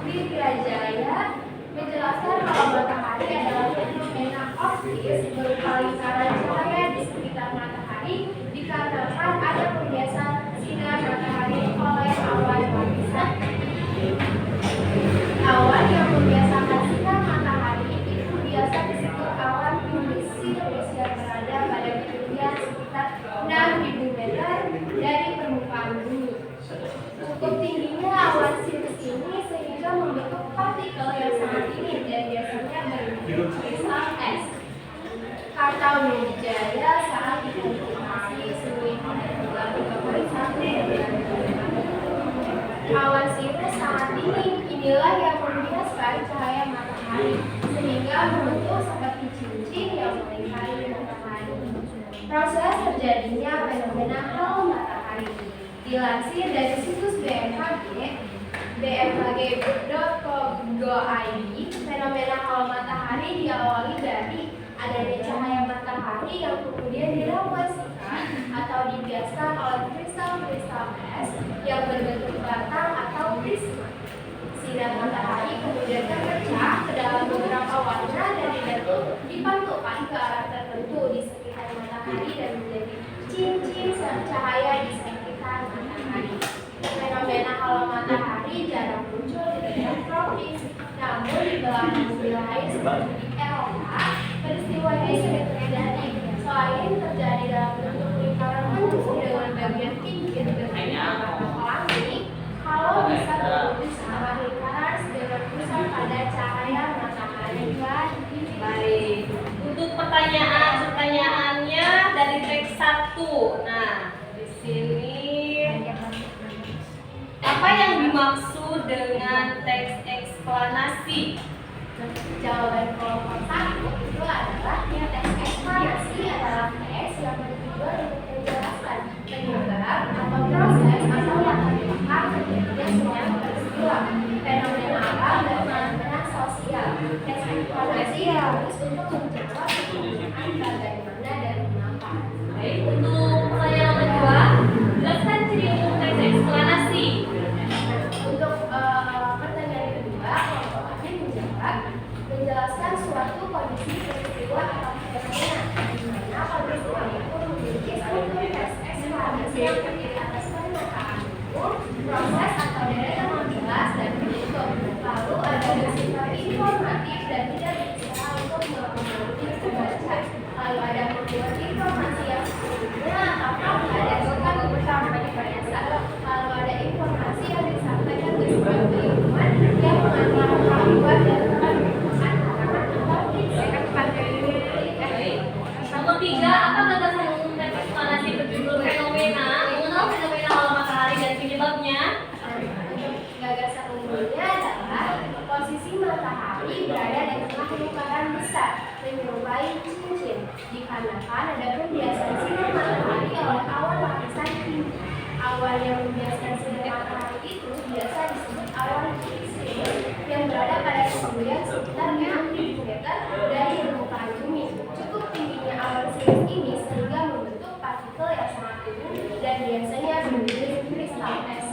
Widrajaya menjelaskan bahwa matahari adalah fenomena optis berupa lingkaran cahaya di sekitar matahari dikarenakan ada pembiasan sinar matahari oleh awan lapisan. Awan yang membiasakan sinar matahari itu biasa disebut awan cumulus yang berada pada ketinggian sekitar 6.000 meter dari permukaan bumi. Cukup tingginya awan sirkus ini sehingga membentuk partikel yang sangat dingin dan biasanya berbentuk kristal es. Kartawijaya saat dikonfirmasi seluruh bulan 31 awan sirkus sangat dingin. Inilah yang membiaskan cahaya matahari sehingga membentuk seperti cincin yang melingkari matahari. Proses terjadinya fenomena halo matahari dilansir dari situs bmkg.co.id. Fenomena halo matahari diawali dari adanya cahaya matahari yang kemudian direfleksikan atau dibiaskan oleh kristal-kristal es yang berbentuk batang atau prisma. Sinar matahari kemudian terpecah ke dalam beberapa warna dan dipantulkan ke arah tertentu di sekitar matahari dan menjadi cincin cahaya di sekitar matahari. Fenomena halo matahari jarang muncul di daerah tropis, namun di belahan bumi lain seperti di Eropa, peristiwa ini sering terjadi. Selain terjadi dalam bentuk lingkaran lurus dengan bagian pinggir berwarna pelangi, halo bisa terwujud sebuah lingkaran dengan pusat pada cahaya matahari. Baik, untuk pertanyaannya dari teks 1. Nah, di sini apa yang dimaksud dengan teks eksplanasi? Jawaban kelompok 1 itu adalah teks eksplanasi adalah teks yang bertujuan untuk menjelaskan penyebab atau proses atau latar belakang terjadinya suatu peristiwa, fenomena alam dan fenomena sosial. Teks eksplanasi harus untuk menjawab pertanyaan bagaimana dan mengapa. Baik, untuk pertanyaan kedua, jelaskan ciri umum teks eksplanasi. Untuk pertanyaan kedua, kelompok A menjawab menjelaskan suatu kondisi peristiwa atau fenomena di mana kondisi itu memiliki struktur teks eksplanasi yang terdiri atas pernyataan umum, proses atau deretan yang jelas dan bentuk. Lalu ada bersifat informatif dan tidak berusaha untuk mempengaruhi pembaca. Lalu ada membuat informasi yang sesungguhnya atau ada bukan bersama biasa. Lalu ada informasi yang disampaikan bersifat keilmuan yang mengantar hakikat dan Nomor 3, apa gagasan umum teks eksplanasi berjudul fenomena? Mengenal fenomena halo matahari dan penyebabnya? Gagasan umumnya adalah posisi matahari berada di tengah lingkaran besar menyerupai cincin, dikarenakan ada pembiasan sinar matahari oleh awan lapisan tinggi. Awan yang membiaskan sinar matahari itu biasa disebut awan Sirius yang berada pada ketinggian sekitar 6.000 meter dari permukaan bumi. Cukup tingginya awan Sirius ini sehingga membentuk partikel yang sangat tumbuh dan biasanya berbentuk kristal es.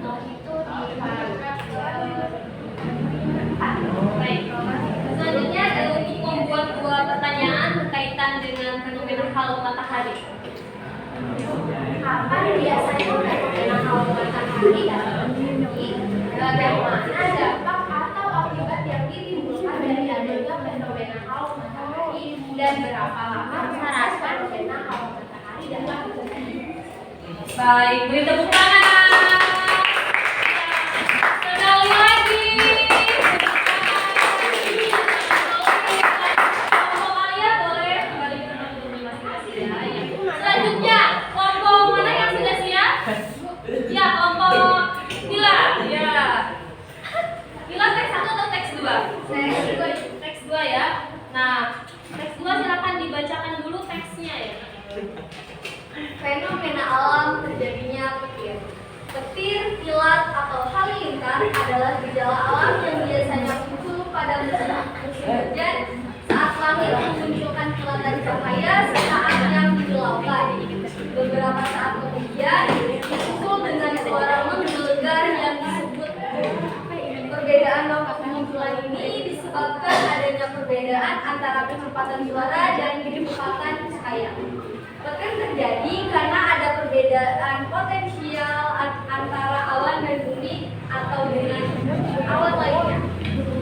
Itu di paragraf Baik, selanjutnya untuk membuat dua pertanyaan berkaitan dengan fenomena halo matahari. Kapan biasanya fenomena halo matahari dapat terjadi? Bagaimana dampak atau akibat yang ditimbulkan dari adanya fenomena halo matahari dan berapa lama proses fenomena halo matahari dapat terjadi? Baik, beri tepuk tangan. Sekali lagi. Kelompok Alia boleh kembali ke tempat duduk masing-masing ya. Selanjutnya, kelompok mana yang sudah siap? Ya, kelompok Nila. Ya. Nila teks 1 atau teks 2? Teks 2 ya. Nah, teks 2 silakan dibacakan dulu teksnya ya. Fenomena alam terjadinya petir. Petir, kilat, atau halilintar adalah gejala alam yang biasanya muncul pada musim hujan saat langit memunculkan kilatan cahaya saat yang dibilaukan. Beberapa saat kemudian disusul dengan suara menggelegar yang disebut boom. Perbedaan waktu kemunculan ini disebabkan adanya perbedaan antara kecepatan suara dan kecepatan cahaya. Bahkan terjadi karena ada perbedaan potensial antara awan dan bumi atau dengan awan lainnya.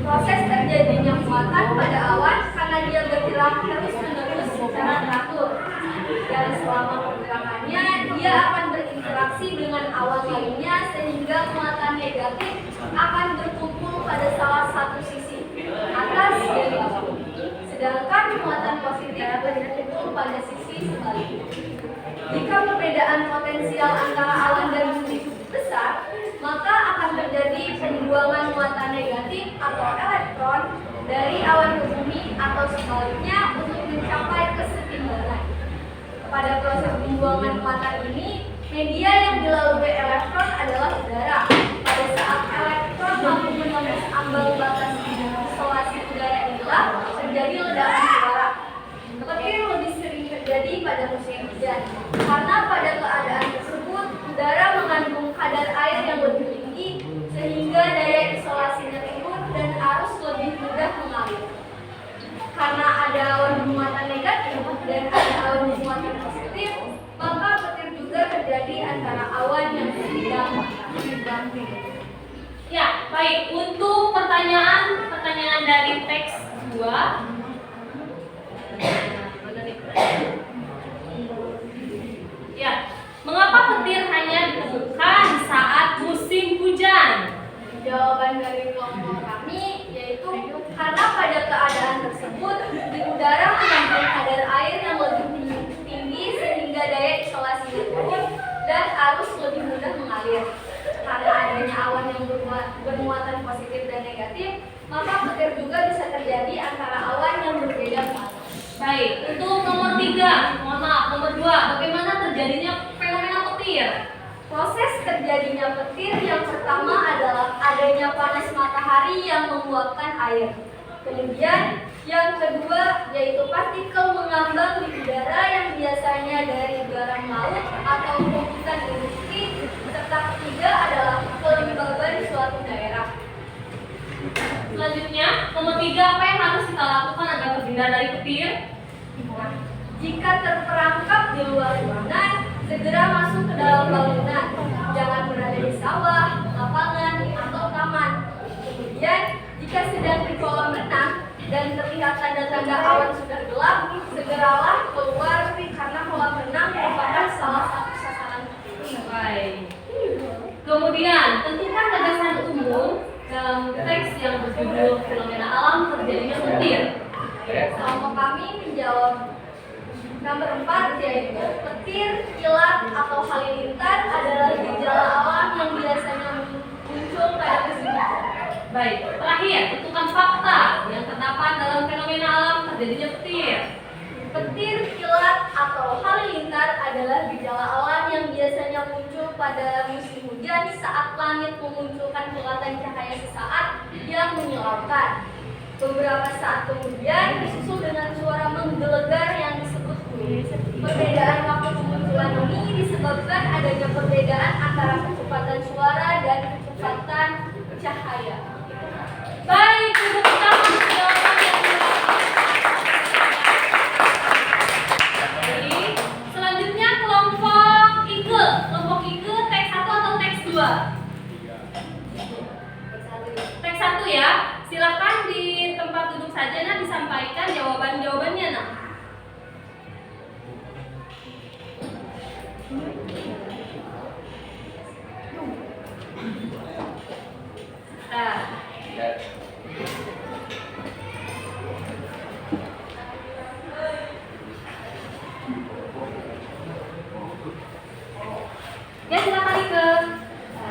Proses terjadinya muatan pada awan karena dia bergerak terus-menerus secara teratur. Dan selama pergerakannya, dia akan berinteraksi dengan awan lainnya sehingga muatan negatif akan berkumpul pada salah satu sisi, atas dan bawah. Sedangkan muatan positif berkumpul pada sisi sebaliknya. Jika perbedaan potensial antara awan dan bumi besar, maka akan terjadi pembuangan muatan negatif atau elektron dari awan ke bumi atau sebaliknya untuk mencapai kesetimbangan. Pada proses pembuangan muatan ini, media yang dilalui elektron adalah udara. Pada saat elektron mampu menembus ambang batas isolasi udara inilah terjadi ledakan suara. Petir lebih sering terjadi pada musim hujan karena antara awan yang sedang Ya, baik. Untuk pertanyaan dari teks 2. Ya, mengapa petir hanya ditemukan saat musim hujan? Jawaban dari kelompok kami yaitu karena pada keadaan tersebut di udara mengandung kadar air yang lebih tinggi sehingga daya isolasinya turun dan arus lebih mudah mengalir. Karena adanya awan yang bermuatan positif dan negatif, maka petir juga bisa terjadi antara awan yang berbeda muatan. Baik, untuk nomor 3, nomor 2, bagaimana terjadinya fenomena petir? Proses terjadinya petir yang pertama adalah adanya panas matahari yang menguapkan air. Kemudian yang kedua yaitu partikel mengambang di udara yang biasanya dari garam laut atau pembuatan industri. Serta ketiga adalah kelembaban suatu daerah. Selanjutnya, nomor 3, apa yang harus kita lakukan agar terhindar dari petir? Nah, jika terperangkap di luar ruangan, segera masuk ke dalam bangunan. Jangan berada di sawah, lapangan, atau taman. Kemudian, jika sedang di kolam renang dan terlihat tanda-tanda awan sudah gelap, segeralah keluar karena kolam renang merupakan salah satu sasaran petir. Baik. Kemudian, tentukan gagasan umum dalam teks yang berjudul fenomena alam terjadinya petir. Kelompok kami menjawab nomor 4 yaitu petir, kilat, atau halilintar adalah gejala alam yang biasanya muncul pada musim hujan. Baik, terakhir, tentukan fakta yang terdapat dalam fenomena alam terjadinya petir. Petir, kilat, atau halilintar adalah gejala alam yang biasanya muncul pada musim hujan saat langit memunculkan kilatan cahaya sesaat yang menyilaukan. Beberapa saat kemudian disusul dengan suara menggelegar yang disebut boom. Perbedaan waktu kemunculan ini disebabkan adanya perbedaan antara kecepatan suara dan kecepatan cahaya. Baik, tepuk tangan untuk jawaban yang benar. Baik, selanjutnya kelompok IKE. Kelompok IKE teks 1 atau teks 2? Teks 1 ya. Silakan di tempat duduk saja nah disampaikan jawaban-jawabannya nah. Nah. Ya silakan Ike.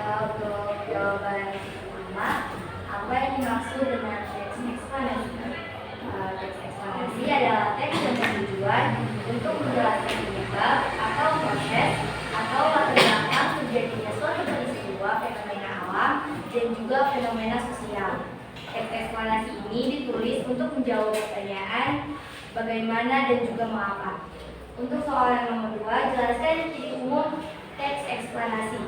Untuk jawaban pertama, apa yang dimaksud dengan teks eksplanasi? Teks eksplanasi adalah teks yang bertujuan untuk menjelaskan penyebab atau proses atau latar belakang terjadinya suatu peristiwa fenomena alam dan juga fenomena sosial. Teks eksplanasi ini ditulis untuk menjawab pertanyaan bagaimana dan juga mengapa. Untuk soalan nomor 2, jelaskan ciri umum teks eksplanasi.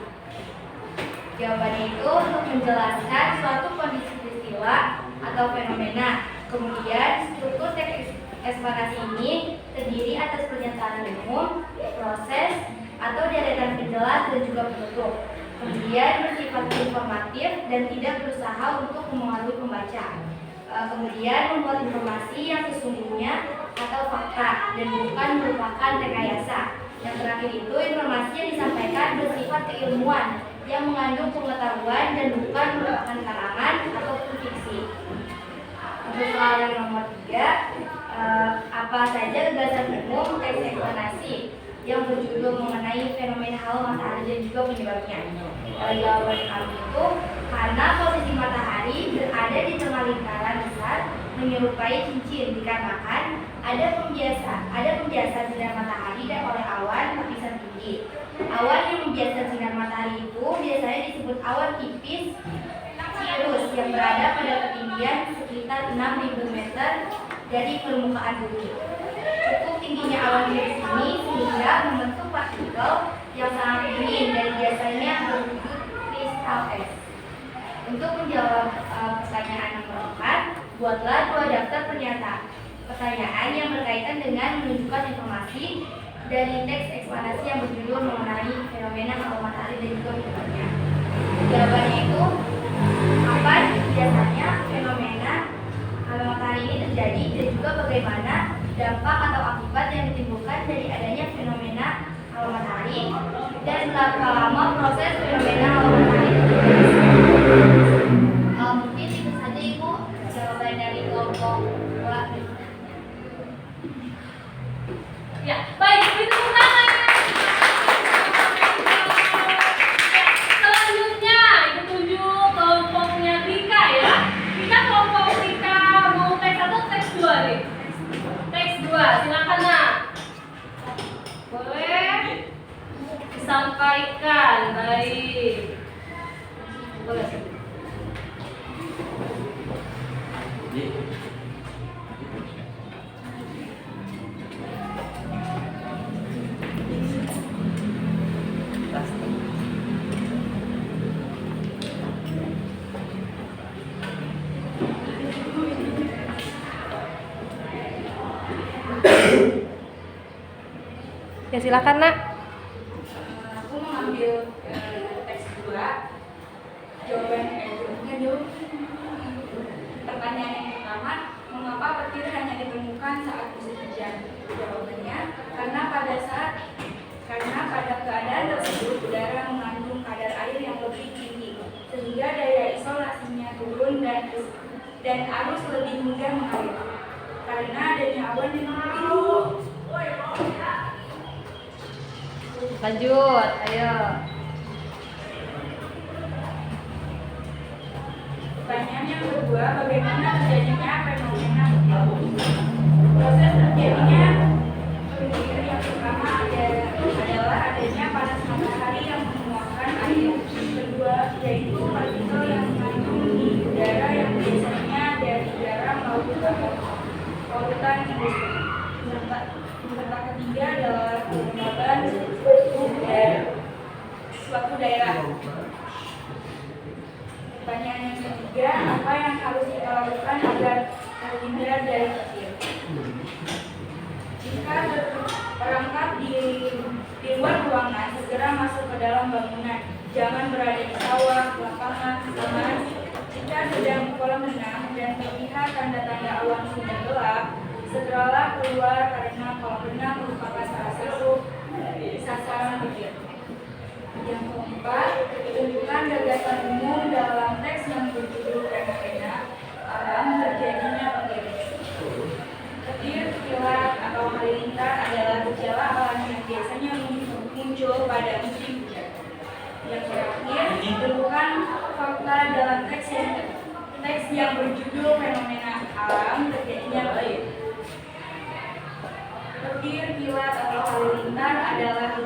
Jawabannya itu untuk menjelaskan suatu kondisi peristiwa atau fenomena. Kemudian struktur teks eksplanasi ini terdiri atas pernyataan umum, proses, atau deretan penjelas dan juga penutup. Kemudian bersifat informatif dan tidak berusaha untuk mempengaruhi pembaca. Kemudian membuat informasi yang sesungguhnya atau fakta dan bukan merupakan rekayasa. Yang terakhir itu informasi yang disampaikan bersifat keilmuan yang mengandung pengetahuan dan bukan merupakan karangan ataupun fiksi. Untuk soal yang nomor 3, apa saja gagasan umum teks eksplanasi yang berjudul mengenai fenomena halo matahari dan juga penyebabnya? Jawaban kami itu karena posisi matahari berada di tengah lingkaran besar menyerupai cincin dikarenakan ada pembiasan sinar matahari dan oleh awan lapisan tinggi. Awan yang membiaskan sinar matahari itu biasanya disebut awan tipis cirrus yang berada pada ketinggian sekitar 6.000 meter dari permukaan bumi. Cukup tingginya awan tipis ini sehingga membentuk partikel yang sangat dingin dan biasanya berwujud kristal es. Untuk menjawab pertanyaan nomor 4, buatlah 2 daftar pertanyaan yang berkaitan dengan menunjukkan informasi dari teks eksplanasi yang berjudul mengenai fenomena halo matahari dan juga penyebabnya. Jawabannya itu apa biasanya fenomena halo matahari ini terjadi dan juga bagaimana dampak atau akibat yang ditimbulkan dari adanya fenomena halo matahari dan berapa lama proses fenomena halo matahari terjadi. Mungkin itu saja Ibu jawaban dari kelompok 2. Ya, baik, beri tepuk tangan. Ya, selanjutnya Ibu tunjuk kelompoknya Rika ya. Rika, kelompok Rika mau teks 1 teks 2 nih? Teks 2, silakan Nak. Boleh disampaikan, baik. Boleh. Ya silakan Nak. Aku mengambil teks 2. Jawabannya dulu. Pertanyaan yang pertama, mengapa petir hanya ditemukan saat musim hujan? Jawabannya, karena pada keadaan tersebut udara mengandung kadar air yang lebih tinggi, sehingga daya isolasinya turun dan arus lebih mudah mengalir. Karena adanya awan yang mengelilingi. Lanjut, ayo. Pertanyaan yang kedua, bagaimana terjadinya fenomena petir? Proses terjadinya petir yang pertama adalah adanya panas matahari yang menguapkan air. Kedua, yaitu partikel yang mengandung di udara yang biasanya dari garam lautan industri. Serta ketiga adalah kelembaban suatu daerah. Pertanyaan yang ketiga, apa yang harus kita lakukan agar terhindar dari petir? Jika perangkap di luar ruangan, segera masuk ke dalam bangunan. Jangan berada di sawah, lapangan, taman. Jika sedang di kolam renang dan terlihat tanda-tanda awan sudah gelap, segeralah keluar karena kolam renang merupakan salah satu sasaran petir. Yang keempat, tunjukkan gagasan umum dalam teks yang berjudul fenomena alam terjadinya petir. Petir, kilat, atau halilintar adalah gejala alam yang biasanya muncul pada musim hujan. Yang terakhir, tunjukkan fakta dalam teks yang berjudul fenomena alam terjadinya petir. Petir, kilat, atau halilintar adalah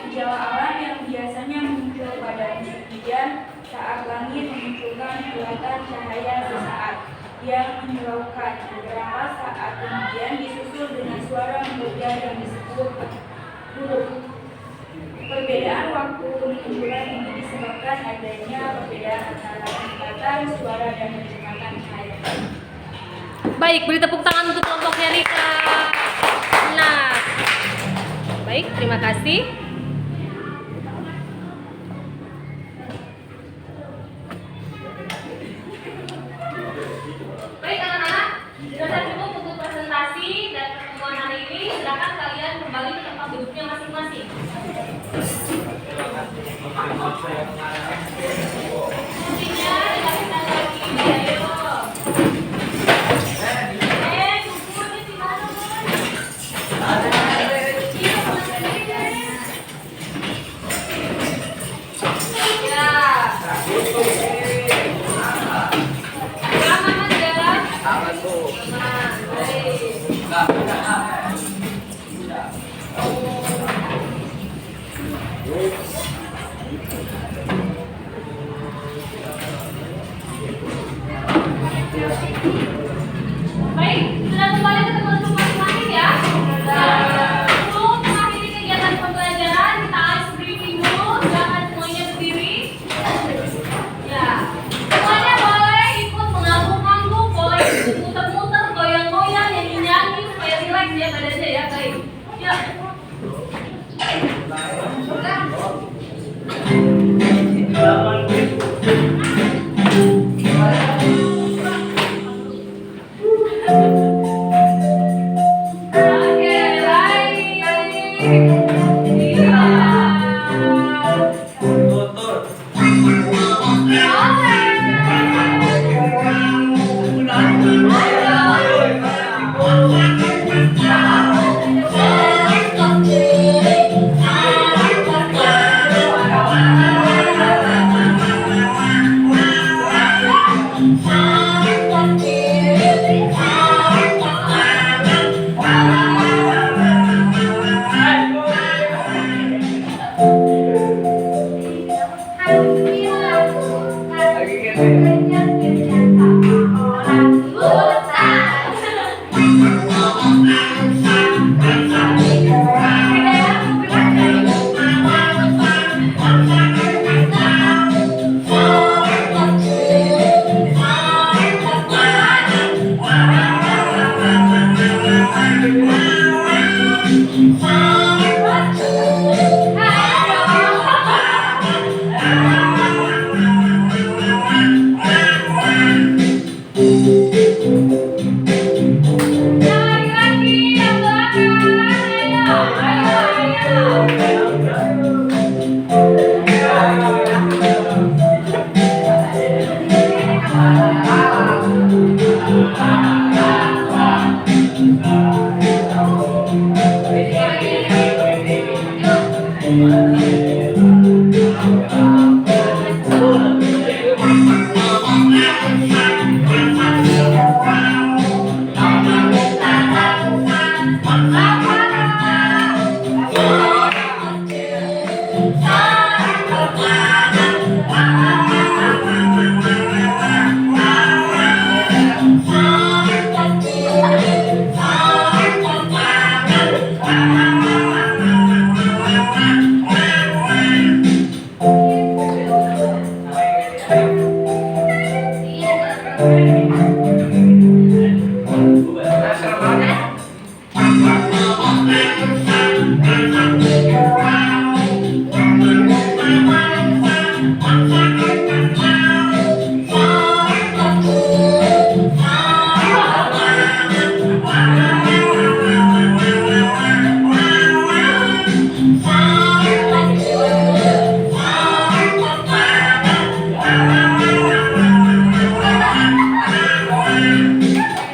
gejala alam yang biasanya muncul pada musim hujan saat langit memunculkan kilatan cahaya sesaat yang menyilaukan. Beberapa saat kemudian disusul dengan suara menggelegar yang disebut huruf. Perbedaan waktu kemunculan ini disebabkan adanya perbedaan antara kecepatan suara dan kecepatan cahaya. Baik, beri tepuk tangan untuk kelompoknya Rika. Nah, baik, terima kasih. Baik anak-anak, sudah cukup untuk presentasi dan pertemuan hari ini. Silakan kalian kembali ke tempat duduknya masing-masing. Kuncinya dilakukan lagi, ayo. Kumpulnya di mana,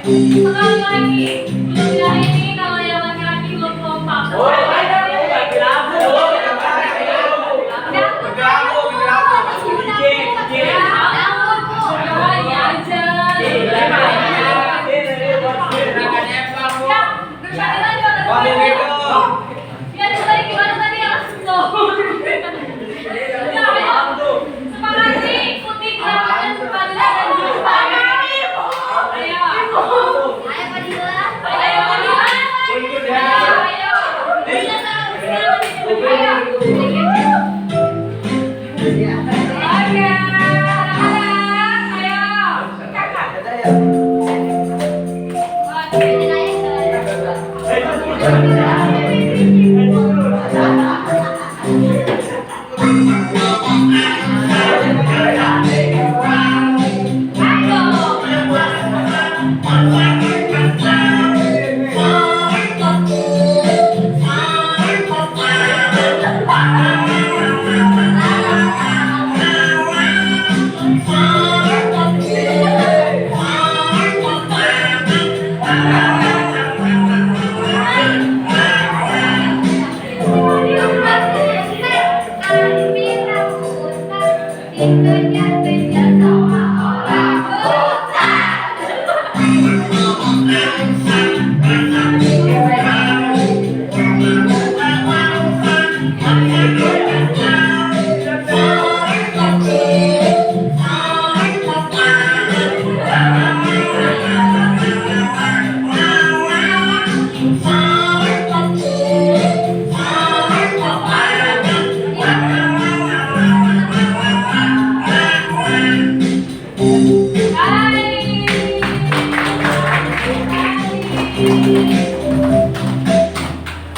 Sekali lagi, dunia ini kalau yang laki-laki belum kompak.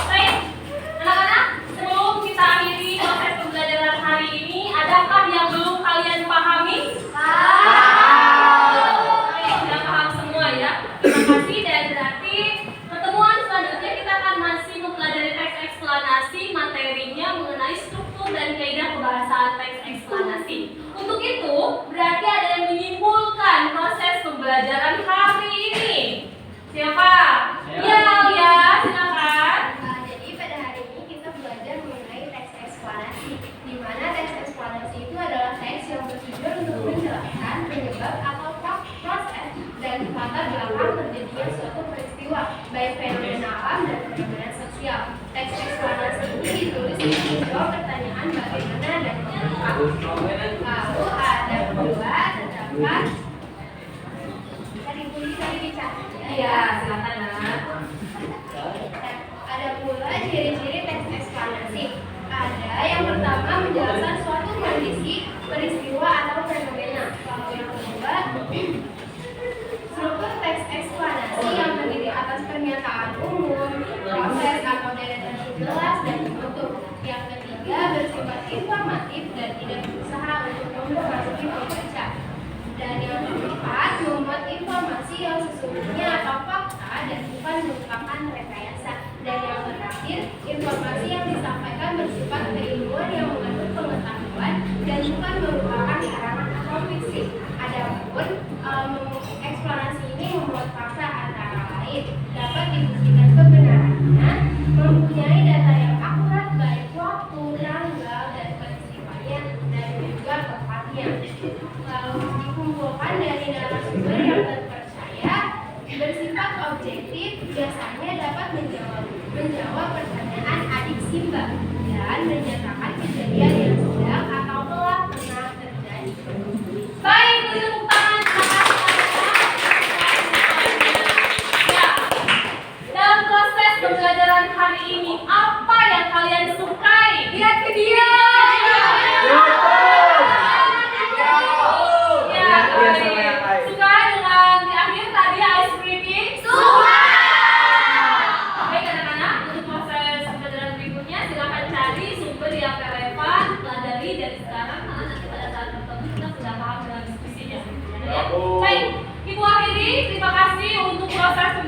Baik, anak-anak, sebelum kita akhiri proses pembelajaran hari ini, adakah yang belum kalian pahami? Baik, sudah paham semua ya. Terima kasih, dan berarti pertemuan selanjutnya kita akan masih mempelajari teks eksplanasi, materinya mengenai struktur dan kaidah pembahasan teks eksplanasi. Untuk itu, berarti ada yang menyimpulkan proses pembelajaran hari ini. Siapa? Ya, silakan. Jadi pada hari ini kita belajar mengenai teks eksplanasi, di mana teks eksplanasi itu adalah teks yang bertujuan untuk menjelaskan penyebab atau proses dan latar belakang terjadinya suatu peristiwa, baik fenomena alam dan fenomena sosial. Teks eksplanasi ini ditulis untuk menjawab pertanyaan bagaimana dan mengapa. Lalu ada pula terdapat tadi dicatat. Ya, silakan Nak. Ada pula ciri-ciri teks eksplanasi. Ada yang pertama menjelaskan suatu kondisi, peristiwa atau fenomena. Kalau yang kedua, struktur teks eksplanasi yang terdiri atas pernyataan umum, proses atau deretan jelas dan penutup. Yang ketiga bersifat informatif dan tidak berusaha untuk mempengaruhi pembaca. Dan yang keempat membuat informasi yang sesungguhnya atau fakta dan bukan merupakan rekayasa. Dan yang terakhir, informasi yang disampaikan bersifat keilmuan yang mengandung pengetahuan dan bukan merupakan karangan atau fiksi. Adapun eksplanasi ini membuat fakta antara lain dapat dibuktikan kebenarannya, mempunyai data yang akurat baik waktu, tanggal, dan peristiwanya dan juga tempatnya. Lalu dikumpulkan dari narasumber yang terpercaya, bersifat objektif, biasanya dapat menjawab pertanyaan adik Simba dan menyatakan kejadian yang sedang atau telah pernah terjadi. Baik, tepuk tangan. Ya, dalam proses pembelajaran hari ini, apa yang kalian sukai? Lihat ke dia. Suka dengan di akhir tadi ice cream? Suka. Baik anak-anak, untuk proses pembelajaran berikutnya silakan cari sumber yang siswa 1